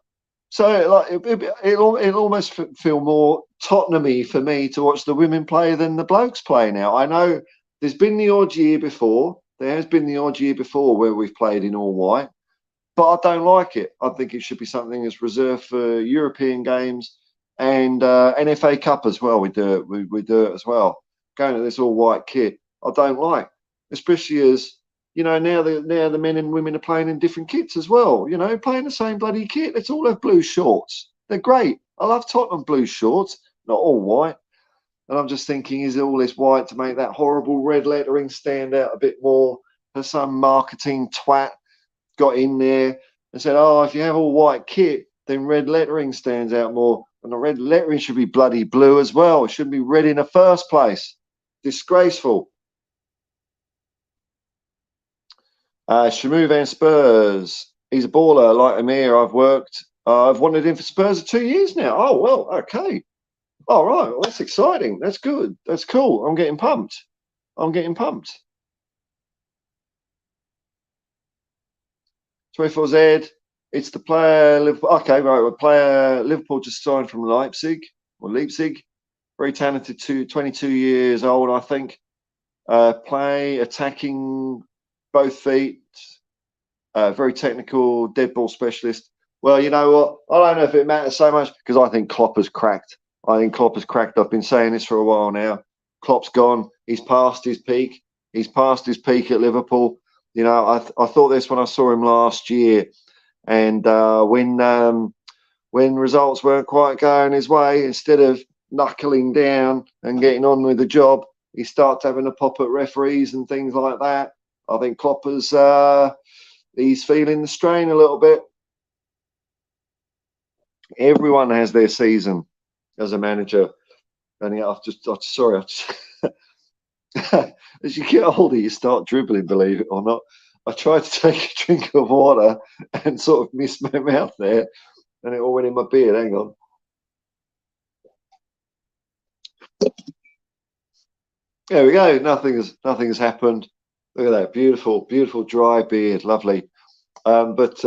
almost feel more Tottenham-y for me to watch the women play than the blokes play now. I know there's been the odd year before. There has been the odd year before where we've played in all white, but I don't like it. I think it should be something that's reserved for European games and NFA Cup as well. We do it. We do it as well. Going to this all white kit, I don't like, especially as now the men and women are playing in different kits as well. Playing the same bloody kit. Let's all have blue shorts. They're great. I love Tottenham blue shorts, not all white. And I'm just thinking, is it all this white to make that horrible red lettering stand out a bit more? Has some marketing twat got in there and said, "Oh, if you have all white kit, then red lettering stands out more." And the red lettering should be bloody blue as well. It shouldn't be red in the first place. Disgraceful. Shamu Van Spurs. He's a baller like Amir. I've wanted him for Spurs for 2 years now. Oh, well, okay. All right. Well, that's exciting. That's good. That's cool. I'm getting pumped. 24Z. It's the player. Okay, right. The player Liverpool just signed from Leipzig. Very talented, 22 years old, I think. Attacking both feet. Very technical, dead ball specialist. Well, you know what? I don't know if it matters so much because I think Klopp has cracked. I've been saying this for a while now. Klopp's gone. He's past his peak. At Liverpool. I thought this when I saw him last year, and when results weren't quite going his way, instead of knuckling down and getting on with the job, he starts having a pop at referees and things like that. I think Klopp he's feeling the strain a little bit. Everyone has their season as a manager, and as you get older, you start dribbling. Believe it or not, I tried to take a drink of water and sort of missed my mouth there, and it all went in my beard. Hang on. There we go. Nothing has happened. Look at that beautiful dry beard, lovely. But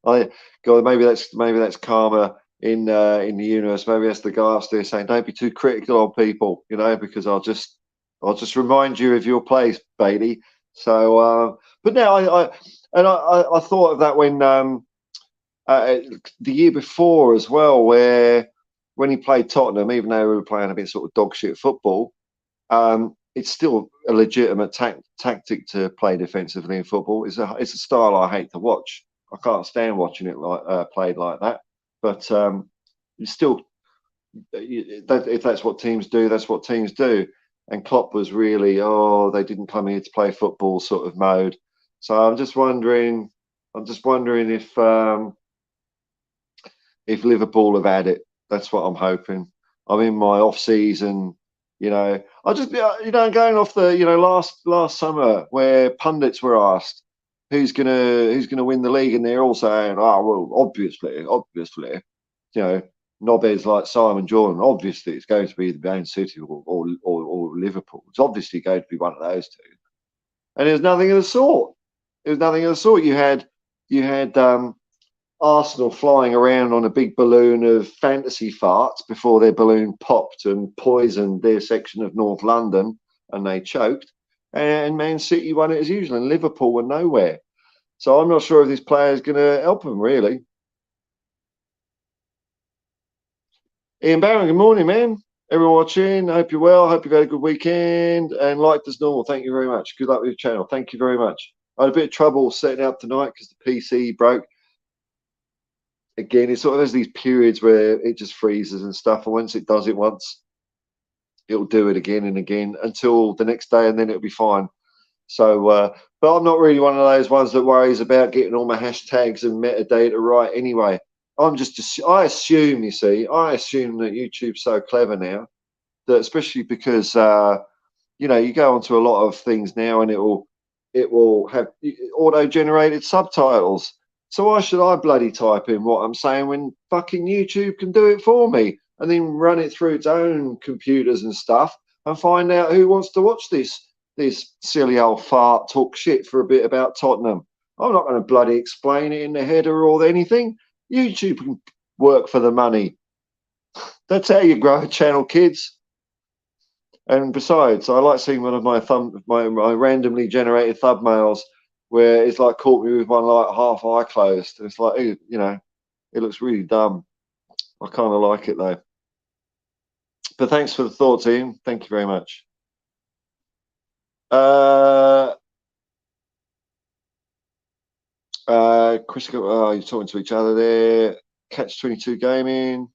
maybe that's karma in the universe. Maybe that's the guy upstairs saying, "Don't be too critical on people," because I'll just remind you of your place, Bailey. So, but now I thought of that when the year before as well, where when he played Tottenham, even though we were playing a bit sort of dog shit football. It's still a legitimate tactic to play defensively in football. It's a style I hate to watch. I can't stand watching it played like that. But if that's what teams do, that's what teams do. And Klopp was really, they didn't come here to play football sort of mode. So I'm just wondering if Liverpool have had it. That's what I'm hoping. I'm in my off season. I just going off the last summer where pundits were asked who's gonna win the league, and they're all saying, "Oh well, obviously, knobheads like Simon Jordan. Obviously, it's going to be the Man City or Liverpool. It's obviously going to be one of those two." And there's nothing of the sort. You had Arsenal flying around on a big balloon of fantasy farts before their balloon popped and poisoned their section of North London, and they choked. And Man City won it as usual, and Liverpool were nowhere. So I'm not sure if this player is going to help them, really. Ian Barron, good morning, man. Everyone watching, I hope you're well. I hope you've had a good weekend and liked as normal. Thank you very much. Good luck with your channel. Thank you very much. I had a bit of trouble setting up tonight because the PC broke. Again, it's sort of there's these periods where it just freezes and stuff, and once it does it once, it'll do it again and again until the next day, and then it'll be fine. So, but I'm not really one of those ones that worries about getting all my hashtags and metadata right anyway. I assume, you see, I assume that YouTube's so clever now that, especially because, you know, you go onto a lot of things now and it will have auto-generated subtitles. So why should I bloody type in what I'm saying when fucking YouTube can do it for me and then run it through its own computers and stuff and find out who wants to watch this silly old fart talk shit for a bit about Tottenham. I'm not going to bloody explain it in the header or anything. YouTube can work for the money. That's how you grow a channel, kids. And besides, I like seeing one of my randomly generated thumbnails where it's like caught me with one like half eye closed. It's like, you know, it looks really dumb. I kind of like it though. But thanks for the thoughts, Ian. Thank you very much. Chris, you're talking to each other there. Catch 22 Gaming.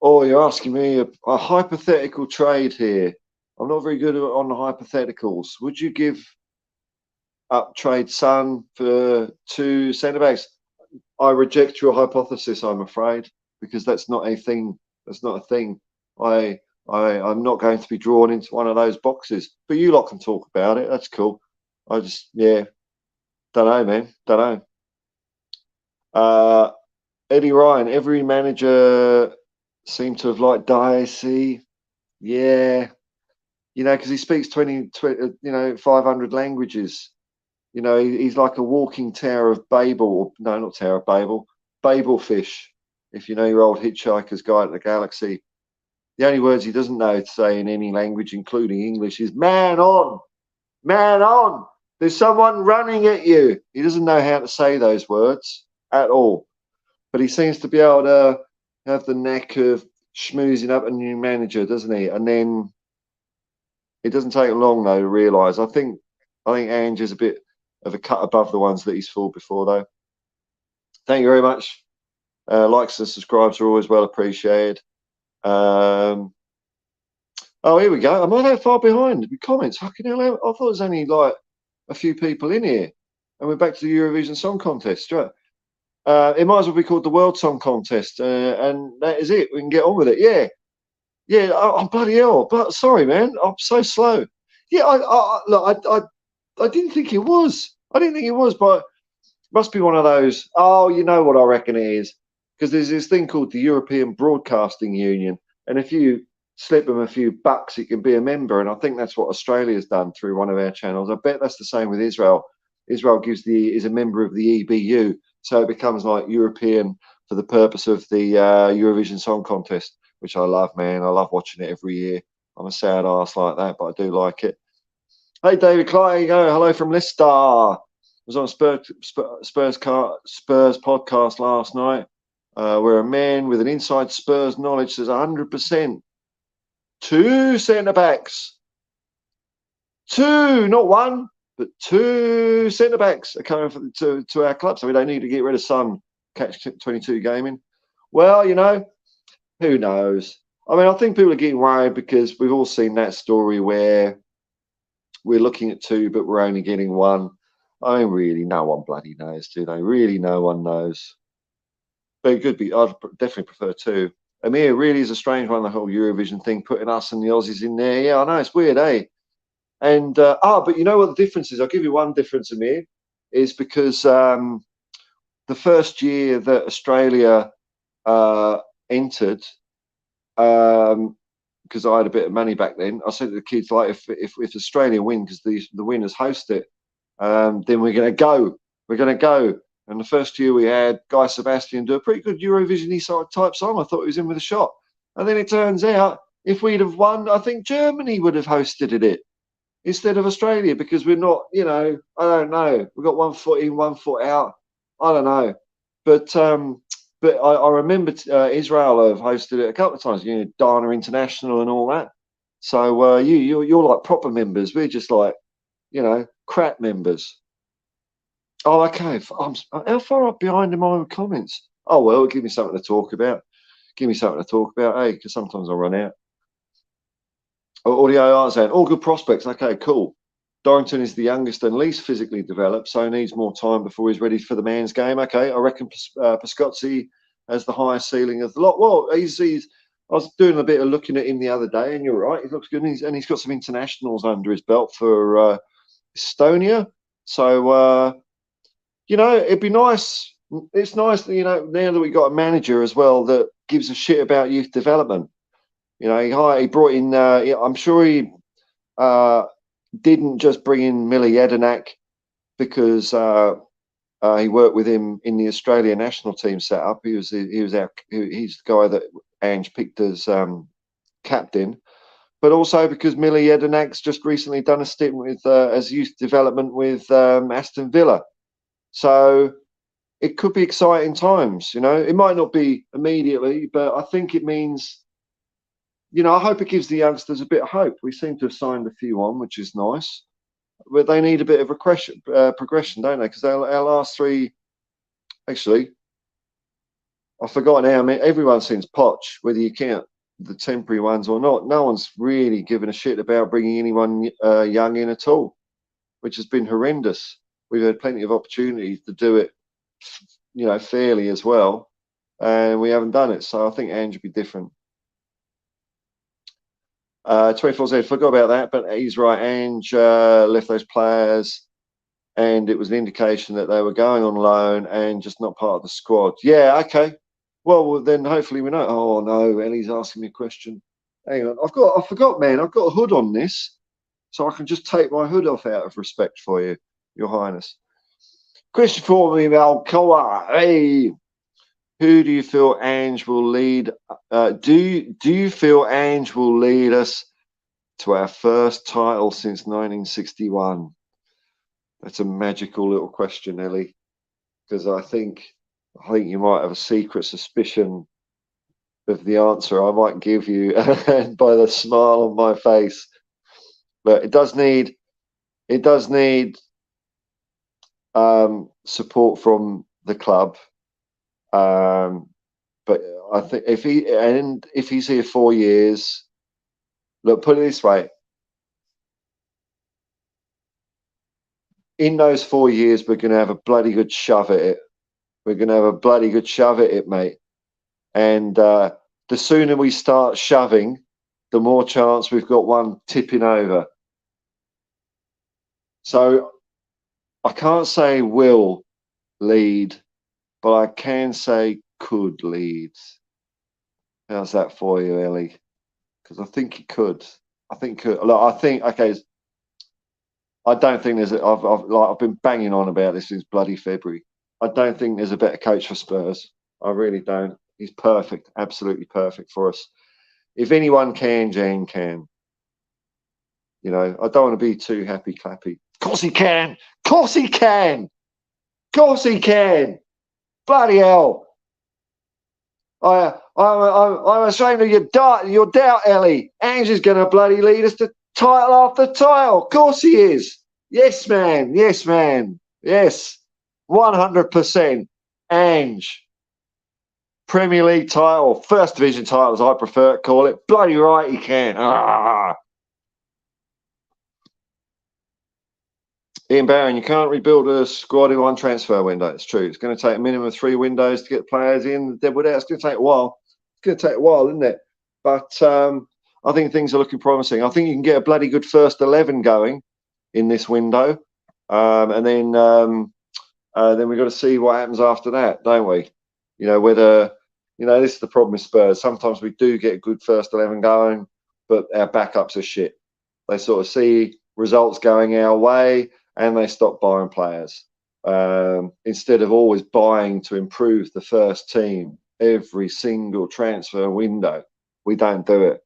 Oh, you're asking me a hypothetical trade here. I'm not very good on the hypotheticals. Would you give up trade Son for 2 centre backs? I reject your hypothesis, I'm afraid, because that's not a thing. That's not a thing. I'm not going to be drawn into one of those boxes. But you lot can talk about it. That's cool. I just, yeah, don't know, man. Don't know. Eddie Ryan, every manager seemed to have liked Dicey. Yeah. You know, because he speaks 20, you know, 500 languages. You know, he's like a walking Tower of Babel. No, not Tower of Babel. Babel fish. If you know your old Hitchhiker's Guide to the Galaxy. The only words he doesn't know to say in any language, including English, is "man on, man on." There's someone running at you. He doesn't know how to say those words at all. But he seems to be able to have the knack of schmoozing up a new manager, doesn't he? And then it doesn't take long though to realise. I think Ange is a bit of a cut above the ones that he's fooled before, though. Thank you very much. Likes and subscribes are always well appreciated. Oh, here we go. Am I that far behind with comments? Fucking hell! I thought there was only like a few people in here, and we're back to the Eurovision Song Contest. Right? It might as well be called the World Song Contest, and that is it. We can get on with it. Yeah, yeah. I'm bloody hell. But sorry, man. I'm so slow. Yeah, I didn't think it was. I didn't think it was, but it must be one of those. Oh, you know what I reckon it is, because there's this thing called the European Broadcasting Union, and if you slip them a few bucks, you can be a member. And I think that's what Australia's done through one of our channels. I bet that's the same with Israel. Israel is a member of the EBU, so it becomes like European for the purpose of the Eurovision Song Contest, which I love, man. I love watching it every year. I'm a sad ass like that, but I do like it. Hey, David Clark, you go. Hello from Leicester. I was on Spurs podcast last night, where a man with an inside Spurs knowledge says 100%. 2 centre backs, 2, not 1, but 2 centre backs are coming to our club, so we don't need to get rid of Son. Catch 22 Gaming. Well, you know, who knows? I mean, I think people are getting worried because we've all seen that story where we're looking at 2, but we're only getting 1. I mean, really, no one bloody knows, do they? Really, no one knows. But it could be. I'd definitely prefer 2. Amir really is a strange one, the whole Eurovision thing, putting us and the Aussies in there. Yeah, I know, it's weird, eh? And, but you know what the difference is? I'll give you one difference, Amir, is because the first year that Australia entered, because I had a bit of money back then, I said to the kids, like, if Australia win, because the winners host it, then we're going to go. We're going to go. And the first year we had Guy Sebastian do a pretty good Eurovision-y type song. I thought he was in with a shot. And then it turns out, if we'd have won, I think Germany would have hosted it instead of Australia, because we're not, you know, I don't know. We've got 1 foot in, 1 foot out. I don't know. But I remember Israel have hosted it a couple of times, you know, Dana International and all that. So you're like proper members. We're just like, you know, crap members. Oh, okay. How far up behind am I with comments? Oh, well, give me something to talk about. Give me something to talk about, hey, because sometimes I run out. Audio art saying, all good prospects. Okay, cool. Dorrington is the youngest and least physically developed, so needs more time before he's ready for the man's game. Okay, I reckon Piscozzi has the highest ceiling of the lot. Well, he's I was doing a bit of looking at him the other day, and you're right, he looks good, and he's got some internationals under his belt for Estonia. So, you know, it'd be nice. It's nice that, you know, now that we've got a manager as well that gives a shit about youth development. You know, he brought in, I'm sure he didn't just bring in Mile Jedinak because he worked with him in the Australian national team setup. He's the guy that Ange picked as captain, but also because Mile Jedinak's just recently done a stint with as youth development with Aston Villa. So it could be exciting times. You know, it might not be immediately, but I think it means, you know, I hope it gives the youngsters a bit of hope. We seem to have signed a few on, which is nice, but they need a bit of progression, don't they? Because our last three, actually, I've forgotten how many. Everyone since Poch, whether you count the temporary ones or not, no one's really given a shit about bringing anyone young in at all, which has been horrendous. We've had plenty of opportunities to do it, you know, fairly as well, and we haven't done it. So I think Ange would be different. 24Z, forgot about that, but he's right. Ange left those players, and it was an indication that they were going on loan and just not part of the squad. Yeah, okay. Well, then hopefully we know. Oh no, Ellie's asking me a question. Hang on, I forgot, man. I've got a hood on this, so I can just take my hood off out of respect for you, Your Highness. Question for me, Malcoa. Hey, who do you feel Ange will lead? Do you feel Ange will lead us to our first title since 1961? That's a magical little question, Ellie, because I think you might have a secret suspicion of the answer I might give you, and by the smile on my face. But it does need support from the club. But I think if he's here 4 years, look, put it this way. In those 4 years, we're going to have a bloody good shove at it. We're going to have a bloody good shove at it, mate. And the sooner we start shoving, the more chance we've got one tipping over. So I can't say will lead, but I can say could lead. How's that for you, Ellie? Because I think he could. I think look, okay. I don't think there's. I've been banging on about this since bloody February. I don't think there's a better coach for Spurs. I really don't. He's perfect, absolutely perfect for us. If anyone can, Jane can. You know, I don't want to be too happy clappy. Of course he can. Of course he can. Of course he can. Bloody hell. I'm ashamed of your doubt, Ellie. Ange is going to bloody lead us to title after title. Of course he is. Yes, man. Yes, man. Yes. 100%. Ange. Premier League title, First Division title, as I prefer to call it. Bloody right he can. Ian Barron, you can't rebuild a squad in one transfer window. It's true. It's going to take a minimum of 3 windows to get players in. Deadwood out. It's going to take a while. It's going to take a while, isn't it? But I think things are looking promising. I think you can get a bloody good first 11 going in this window, and then we've got to see what happens after that, don't we? You know, whether, you know, this is the problem with Spurs. Sometimes we do get a good first 11 going, but our backups are shit. They sort of see results going our way and they stop buying players. Instead of always buying to improve the first team every single transfer window, we don't do it.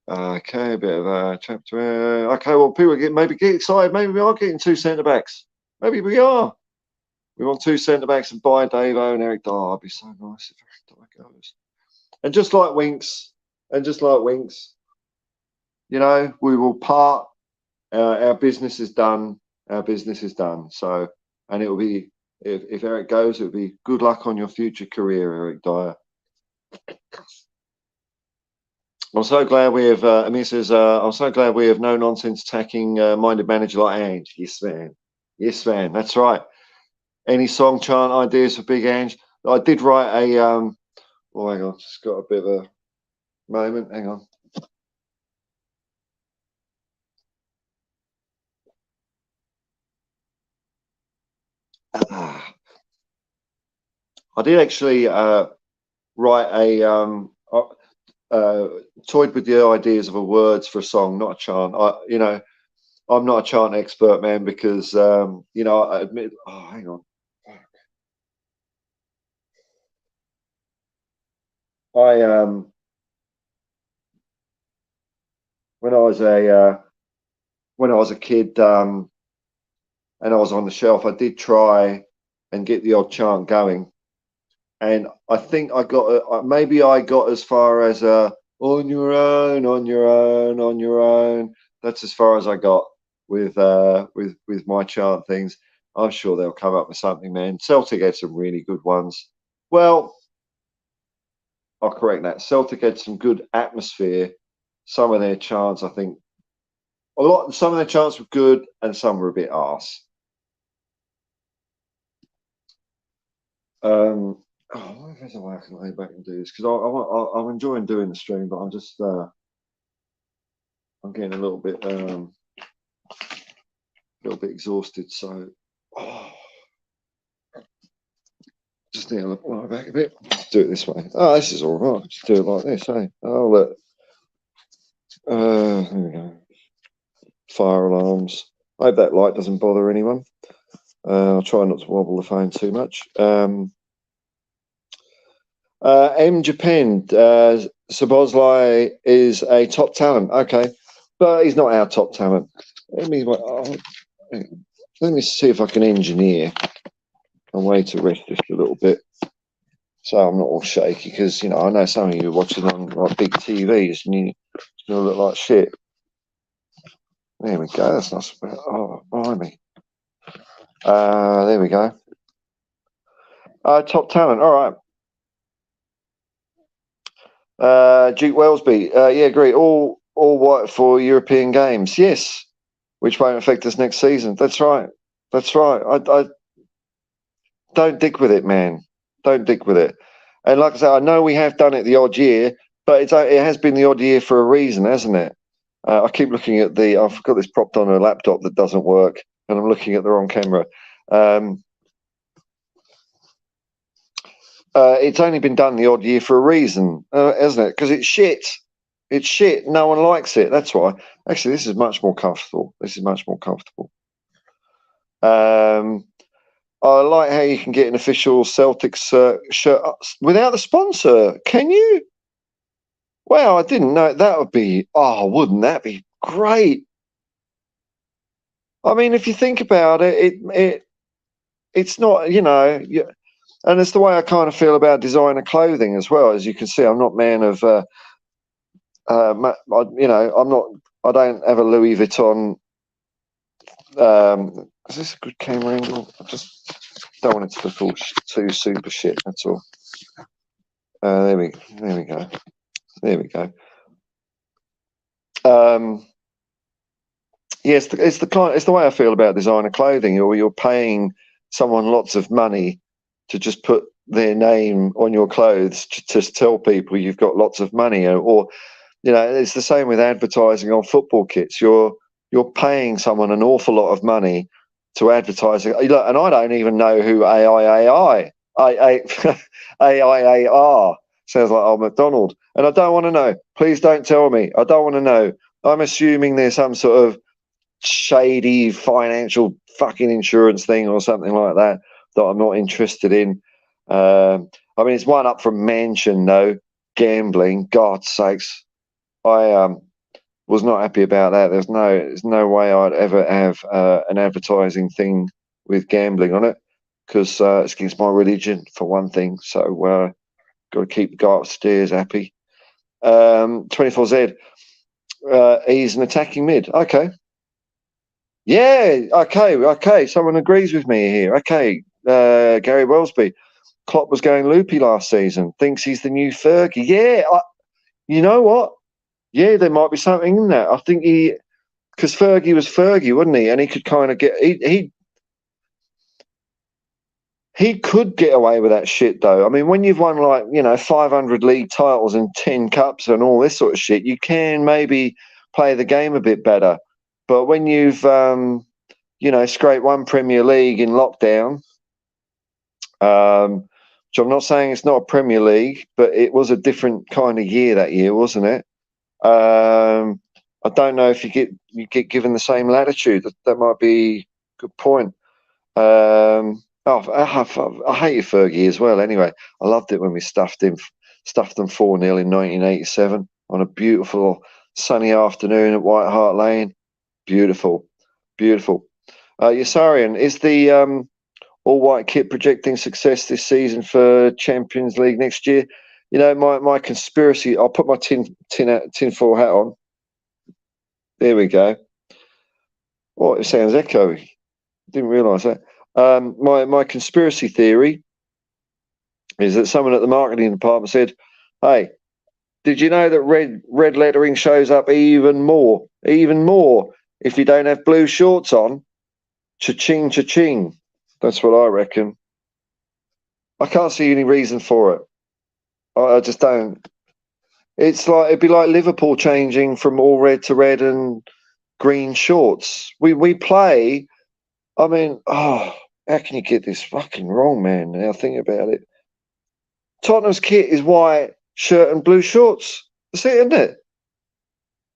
Okay, a bit of a chapter. Okay, well, people maybe get excited. Maybe we are getting 2 centre backs. Maybe we are. We want 2 centre backs and buy Davo and Eric Dyer. It'd be so nice if Eric Dyer goes. And just like Winks, you know, we will part Our business is done. Our business is done. So, and it will be, if Eric goes, it will be good luck on your future career, Eric Dyer. I'm so glad we have. Amir says, I'm so glad we have no nonsense attacking minded manager like Ange. Yes, man. Yes, man. That's right. Any song chant ideas for Big Ange? I did write a. Oh, hang on. Just got a bit of a moment. Hang on. I did actually write a. Toyed with the ideas of a words for a song, not a chant. I'm not a chant expert, man, because I admit. Oh, hang on. I when I was a kid, and I was on the shelf, I did try and get the odd chant going, and I think I got maybe I got as far as on your own, on your own, on your own. That's as far as I got with my chant things. I'm sure they'll come up with something, man. Celtic had some really good ones. Well, I'll correct that. Celtic had some good atmosphere. Some of their chants, I think, some of their chants were good, and some were a bit arse. Oh, there's a way I can lay back and do this because I'm enjoying doing the stream, but I'm just I'm getting a little bit exhausted. So just need to lie back a bit. Let's do it this way. Oh, this is all right. Just do it like this, eh? Oh look. There we go. Fire alarms. I hope that light doesn't bother anyone. I'll try not to wobble the phone too much. M Japan, Sabozlai is a top talent. Okay, but he's not our top talent. Let me see if I can engineer a way to rest this a little bit, so I'm not all shaky. Because I know some of you are watching on like big TVs, and you look like shit. There we go. That's not so bad. Oh, blimey. There we go. Top talent. All right. Duke Wellesby, yeah, agree. All white for European games, yes, which won't affect us next season. That's right. That's right. I don't dick with it, man. Don't dick with it. And like I said, I know we have done it the odd year, but it has been the odd year for a reason, hasn't it? I keep looking at I've got this propped on a laptop that doesn't work, and I'm looking at the wrong camera. It's only been done the odd year for a reason, hasn't it? Because it's shit. It's shit. No one likes it. That's why. Actually, this is much more comfortable. This is much more comfortable. I like how you can get an official Celtics shirt without the sponsor. Can you? Wow, I didn't know that would be. Oh, wouldn't that be great? I mean, if you think about it, it's not. And it's the way I kind of feel about designer clothing as well. As you can see, I'm not a man of. I'm not. I don't have a Louis Vuitton. Is this a good camera angle? I just don't want it to look all too super shit. That's all. There we go. There we go. Yes, it's the way I feel about designer clothing. You're paying someone lots of money to just put their name on your clothes to tell people you've got lots of money, or it's the same with advertising on football kits. You're paying someone an awful lot of money to advertise. And I don't even know who AIAR sounds like old McDonald, and I don't want to know. Please don't tell me. I don't want to know. I'm assuming there's some sort of shady financial fucking insurance thing or something like that I'm not interested in. I mean, it's one up from Mansion, though. Gambling, God's sakes. I was not happy about that. There's no way I'd ever have an advertising thing with gambling on it, because it's against my religion, for one thing. So got to keep the guy upstairs happy. 24Z, he's an attacking mid. Okay. Yeah, okay. Someone agrees with me here. Okay, Gary Wellsby. Klopp was going loopy last season. Thinks he's the new Fergie. Yeah, you know what? Yeah, there might be something in that. I think because Fergie was Fergie, wasn't he? And he could kind of he could get away with that shit, though. I mean, when you've won 500 league titles and 10 cups and all this sort of shit, you can maybe play the game a bit better. But when you've scraped one Premier League in lockdown, which I'm not saying it's not a Premier League, but it was a different kind of year that year, wasn't it? I don't know if you get given the same latitude. That might be a good point. I hated Fergie as well. Anyway, I loved it when we stuffed them 4-0 in 1987 on a beautiful sunny afternoon at White Hart Lane. Beautiful. Yassarian, is the all-white kit projecting success this season for Champions League next year? You know, my conspiracy. I'll put my tinfoil hat on. There we go. Oh, it sounds echoey. Didn't realise that. My conspiracy theory is that someone at the marketing department said, "Hey, did you know that red lettering shows up even more if you don't have blue shorts on? Cha-ching, cha-ching." That's what I reckon. I can't see any reason for it. I just don't. It's like it'd be like Liverpool changing from all red to red and green shorts. We play. I mean, how can you get this fucking wrong, man? Now think about it. Tottenham's kit is white shirt and blue shorts. That's it, isn't it?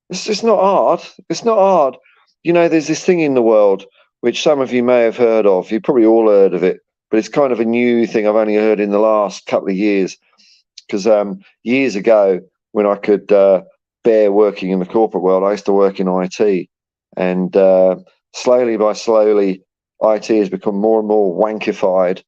It's just not hard. It's not hard. You know, there's this thing in the world which some of you may have heard of. You've probably all heard of it, but it's kind of a new thing I've only heard in the last couple of years. Because years ago, when I could bear working in the corporate world, I used to work in IT, and slowly, IT has become more and more wankified.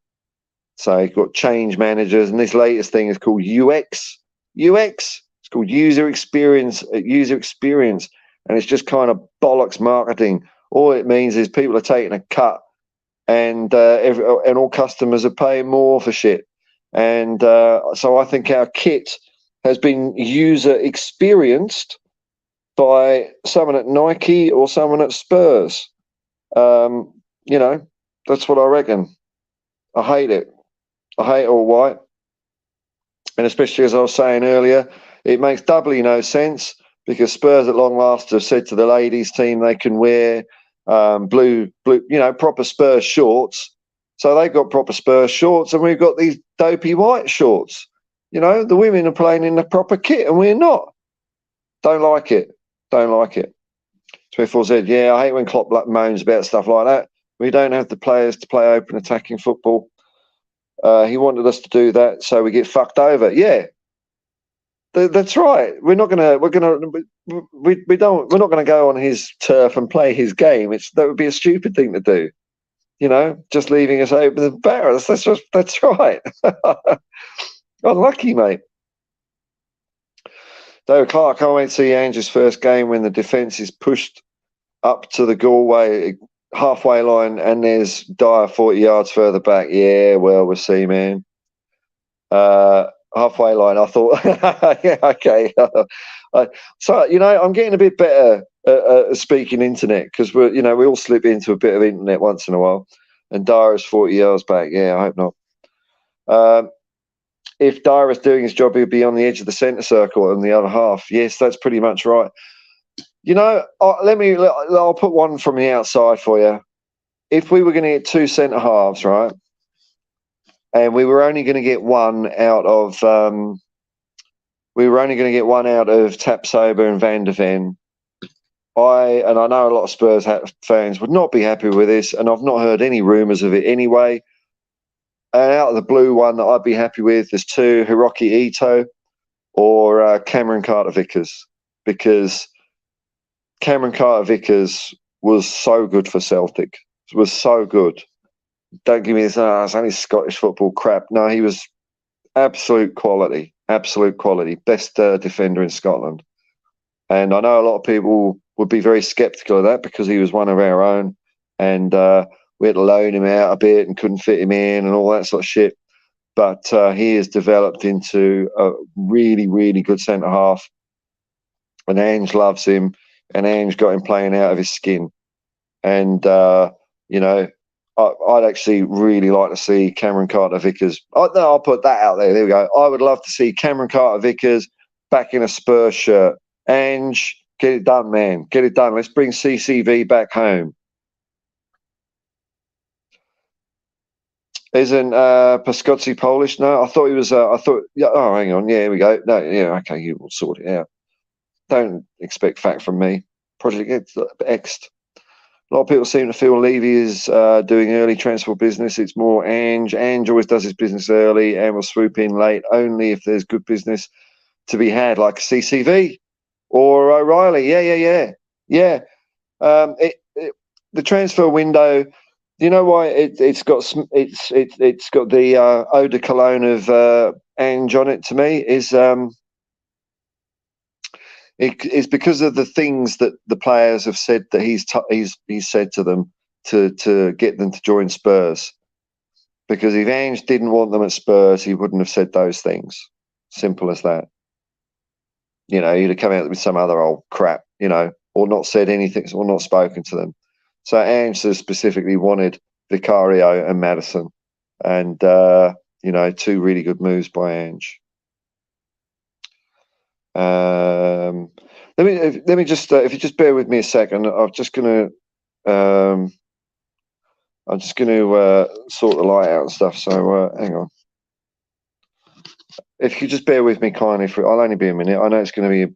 So you've got change managers, and this latest thing is called UX. It's called user experience. And it's just kind of bollocks marketing. All it means is people are taking a cut, and all customers are paying more for shit. And so I think our kit has been user experienced by someone at Nike or someone at Spurs. That's what I reckon. I hate it. I hate all white. And especially, as I was saying earlier, it makes doubly no sense because Spurs at long last have said to the ladies team they can wear blue, proper Spurs shorts. So they've got proper Spurs shorts and we've got these dopey white shorts. You know, the women are playing in the proper kit and we're not. Don't like it. 24Z, yeah, I hate when Klopp moans about stuff like that. We don't have the players to play open attacking football. He wanted us to do that, so we get fucked over. Yeah, that's right. We're not gonna go on his turf and play his game. That would be a stupid thing to do. You know, just leaving us open and barrels. That's right. Unlucky, mate. David Clark, can't wait to see Ange's first game when the defence is pushed up to the Galway halfway line and there's Dyer 40 yards further back. Yeah, well, we'll see, man. Halfway line, I thought, yeah, okay. So, I'm getting a bit better at speaking internet because we all slip into a bit of internet once in a while. And Dyer is 40 yards back. Yeah, I hope not. If Dyer is doing his job, he'll be on the edge of the centre circle in the other half. Yes, that's pretty much right. I'll put one from the outside for you. If we were going to get two centre halves, right, and we were only going to get one out of Tapsoba and Van der Ven, I know a lot of Spurs fans would not be happy with this, and I've not heard any rumours of it anyway. And out of the blue one that I'd be happy with, there's two, Hiroki Ito or Cameron Carter-Vickers, because Cameron Carter-Vickers was so good for Celtic. Was so good. Don't give me this, it's only Scottish football crap. No, he was absolute quality. Best defender in Scotland. And I know a lot of people would be very sceptical of that because he was one of our own, and we had to loan him out a bit and couldn't fit him in and all that sort of shit. But he has developed into a really, really good centre half, and Ange loves him, and Ange got him playing out of his skin. And you know, I'd actually really like to see Cameron Carter-Vickers. I'll put that out there. There we go. I would love to see Cameron Carter-Vickers back in a Spurs shirt. Ange, get it done, man. Get it done. Let's bring CCV back home. Isn't Pascozzi Polish? No, I thought he was. I thought. Yeah. Oh, hang on. Yeah, here we go. No, yeah. Okay, you will sort it out. Don't expect fact from me. Project X. A lot of people seem to feel Levy is doing early transfer business. It's more Ange. Ange always does his business early and will swoop in late only if there's good business to be had, like CCV or O'Reilly. Yeah. The transfer window. You know why it's got the eau de cologne of Ange on it? To me, is it's because of the things that the players have said that he's said to them to get them to join Spurs. Because if Ange didn't want them at Spurs, he wouldn't have said those things. Simple as that. You know, he'd have come out with some other old crap, you know, or not said anything, or not spoken to them. So Ange has specifically wanted Vicario and Maddison, and you know, two really good moves by Ange. Let me just if you just bear with me a second, I'm just gonna sort the light out and stuff. So hang on. If you just bear with me kindly I'll only be a minute. I know it's going to be.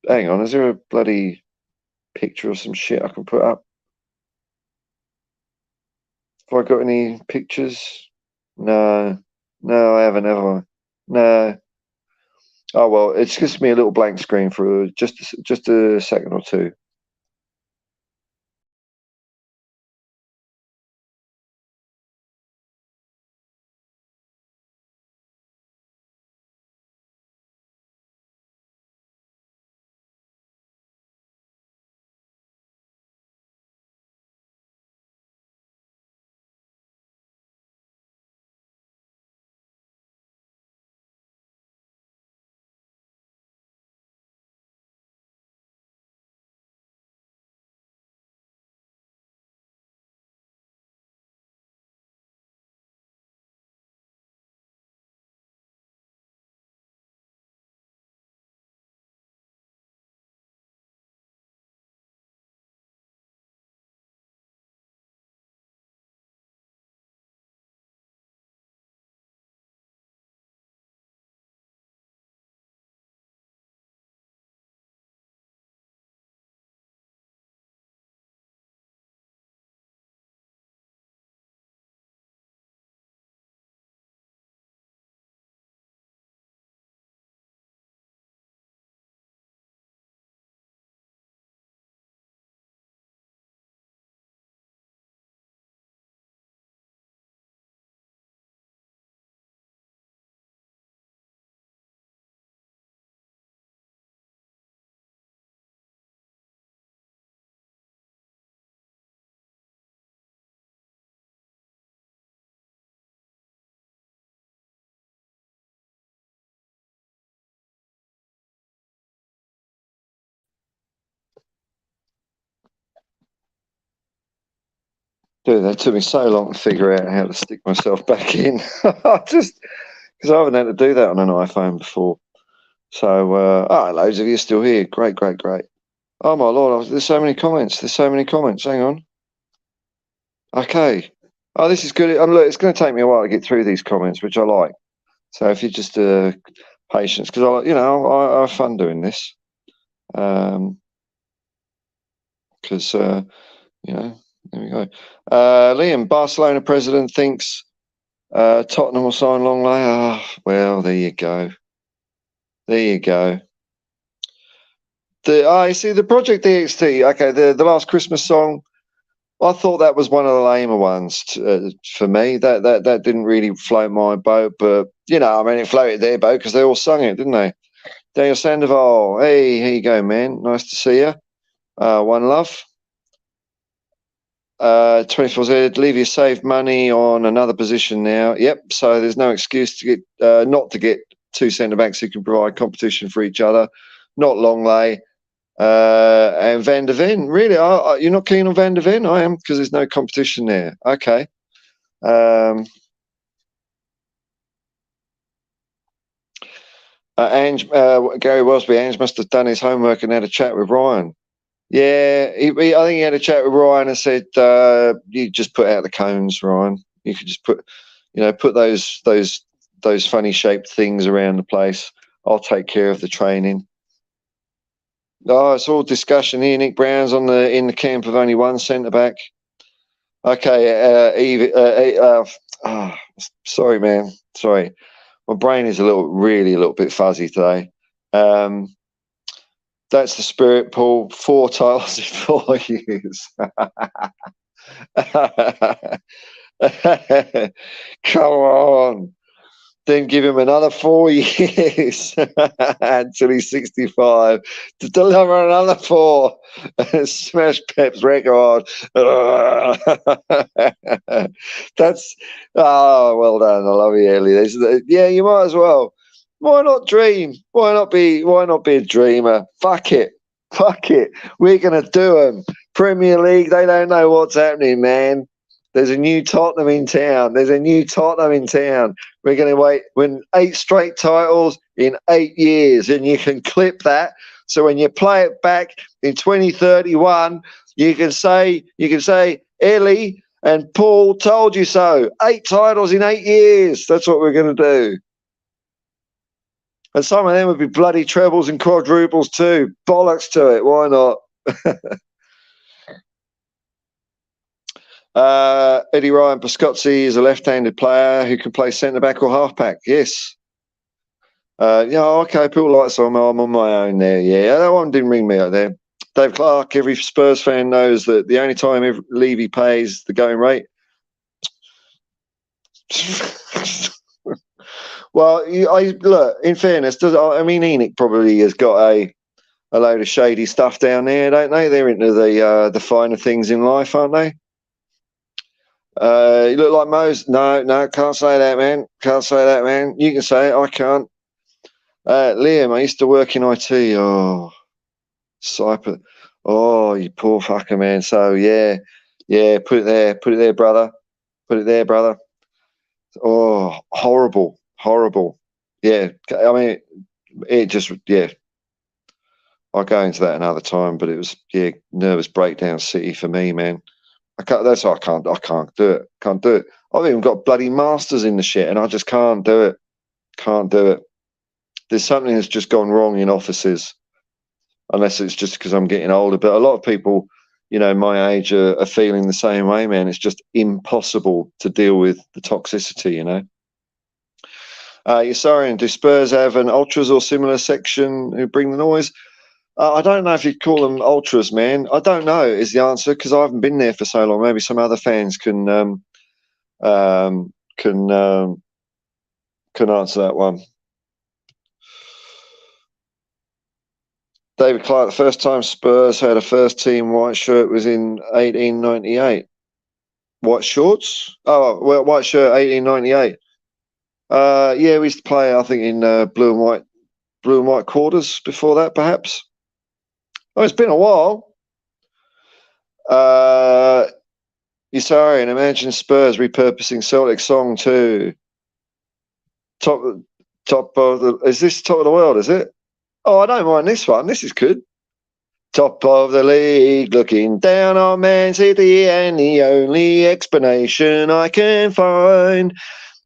Hang on, is there a bloody picture or some shit I can put up? Have I got any pictures? No, I haven't, have I? No. Oh well, it's just me a little blank screen for just a second or two. Dude, that took me so long to figure out how to stick myself back in. Just because I haven't had to do that on an iPhone before. So, loads of you still here. Great. Oh my lord, there's so many comments. Hang on. Okay. Oh, this is good. Look, it's going to take me a while to get through these comments, which I like. So if you just patience, because I have fun doing this. Because there we go. Liam, Barcelona president thinks Tottenham will sign long lay. Oh, well, there you go. You see the Project DXT. Okay, the last Christmas song. I thought that was one of the lamer ones for me. That didn't really float my boat, but it floated their boat because they all sung it, didn't they? Daniel Sandoval, hey, here you go, man. Nice to see you. One love. 24Z, Levy saved money on another position now. Yep, so there's no excuse to get not to get two centre-backs who can provide competition for each other. Not Longley and Van der Ven. Really, you're not keen on Van der Ven? I am, because there's no competition there. Okay. Ange, Gary Wellsby, Ange must have done his homework and had a chat with Ryan. Yeah, I think he had a chat with Ryan and said, "You just put out the cones, Ryan. You could just put those funny shaped things around the place. I'll take care of the training." Oh, it's all discussion here. Nick Brown's in the camp of only one centre back. Okay, sorry, man. Sorry, my brain is really a little bit fuzzy today. That's the spirit, Paul. 4 titles in 4 years. Come on. Then give him another 4 years until he's 65 to deliver another 4 and smash Pep's record. That's well done. I love you, Ellie. Yeah, you might as well. Why not dream? Why not be a dreamer? Fuck it. We're gonna do them. Premier League, they don't know what's happening, man. There's a new Tottenham in town. We're going to win 8 straight titles in 8 years, and you can clip that. So when you play it back in 2031, you can say, Ellie and Paul told you so. 8 titles in 8 years. That's what we're going to do. And some of them would be bloody trebles and quadruples too. Bollocks to it. Why not? Eddie Ryan Pascozzi is a left-handed player who can play centre-back or half-back. Yes. Okay, people like so I'm on my own there. Yeah, that one didn't ring me out there. Dave Clark, every Spurs fan knows that the only time Levy pays the going rate. Well, look, in fairness, Enoch probably has got a load of shady stuff down there, don't they? They're into the finer things in life, aren't they? You look like Mose. No, can't say that, man. You can say it, I can't. Liam, I used to work in IT. Oh, Cyper. Oh, you poor fucker, man. So, yeah, put it there, brother. Oh, horrible. Yeah, I mean, it just, yeah. I'll go into that another time, but it was, nervous breakdown city for me, man. I can't do it. I've even got bloody masters in the shit, and I just can't do it. There's something that's just gone wrong in offices, unless it's just because I'm getting older. But a lot of people, my age are feeling the same way, man. It's just impossible to deal with the toxicity, You're sorry, and do Spurs have an ultras or similar section who bring the noise? I don't know if you call them ultras, man. I don't know is the answer, because I haven't been there for so long. Maybe some other fans can answer that one. David Clark, the first time Spurs had a first team white shirt was in 1898. White shorts? Oh, well, white shirt, 1898. Yeah, we used to play, I think, in blue and white quarters before that, perhaps. Oh, it's been a while. You're sorry, and imagine Spurs repurposing Celtic song too. Is this top of the world, is it? Oh, I don't mind this one. This is good. Top of the league, looking down on Man City, and the only explanation I can find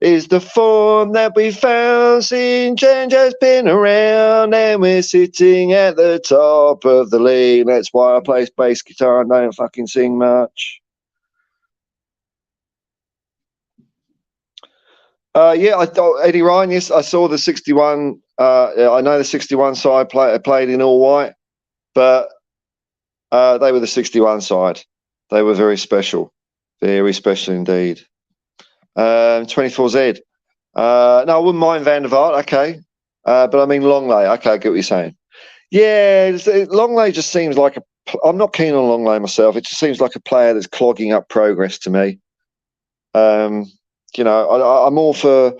is the form that we found since change has been around, and we're sitting at the top of the league. That's why I play bass guitar and don't fucking sing much. Eddie Ryan, yes, I saw the 61. I know the 61 side played in all white, but they were the 61 side. They were very special indeed. 24Z. No, I wouldn't mind Van der Vaart. Okay, but I mean Longley. Okay, I get what you're saying. Yeah, Longley just seems like a. I'm not keen on Longley myself. It just seems like a player that's clogging up progress to me. You know, I'm all for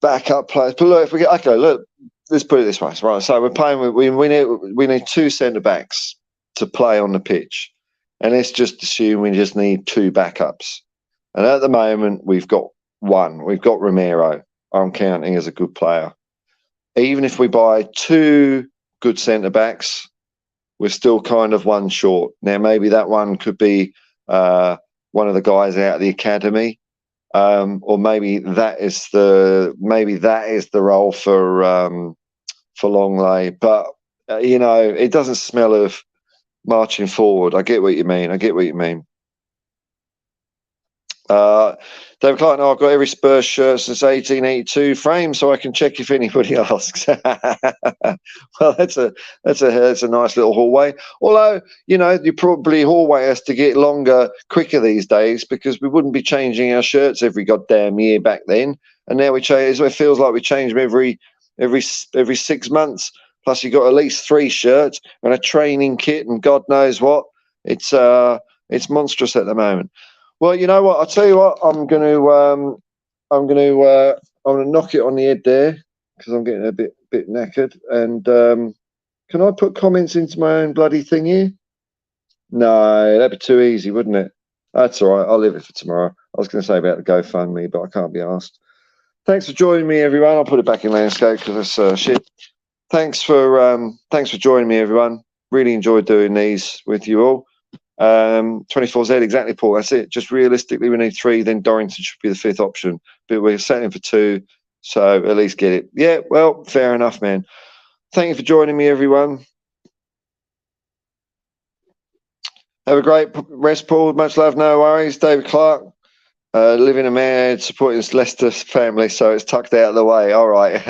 backup players. But look, if we get okay, look, let's put it this way, right? So we're playing with we need two centre backs to play on the pitch, and let's just assume we just need two backups. And at the moment, we've got one. We've got Romero. I'm counting as a good player. Even if we buy two good centre backs, we're still kind of one short. Now, maybe that one could be one of the guys out of the academy. Or maybe that is the role for Longley, but you know, it doesn't smell of marching forward. I get what you mean. David Clark, I've got every Spurs shirt since 1882 frame, so I can check if anybody asks. Well, that's a nice little hallway. Although, you know, you probably hallway has to get longer quicker these days because we wouldn't be changing our shirts every goddamn year back then, and now we change. It feels like we change them every 6 months. Plus, you've got at least 3 shirts and a training kit and God knows what. It's monstrous at the moment. Well, you know what? I'll tell you what. I'm gonna knock it on the head there because I'm getting a bit knackered. And can I put comments into my own bloody thing here? No, that'd be too easy, wouldn't it? That's all right. I'll leave it for tomorrow. I was going to say about the GoFundMe, but I can't be asked. Thanks for joining me, everyone. I'll put it back in landscape because that's shit. Thanks for joining me, everyone. Really enjoyed doing these with you all. 24Z, exactly, Paul. That's it. Just realistically, we need 3. Then Dorrington should be the 5th option, but we're settling for 2, so at least get it. Yeah, well, fair enough, man. Thank you for joining me, everyone. Have a great rest, Paul. Much love, no worries. David Clark, living a man, supporting Leicester family, so it's tucked out of the way. All right,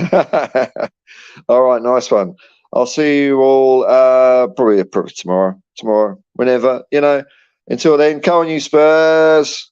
all right, nice one. I'll see you all probably tomorrow, whenever, you know. Until then, come on, you Spurs.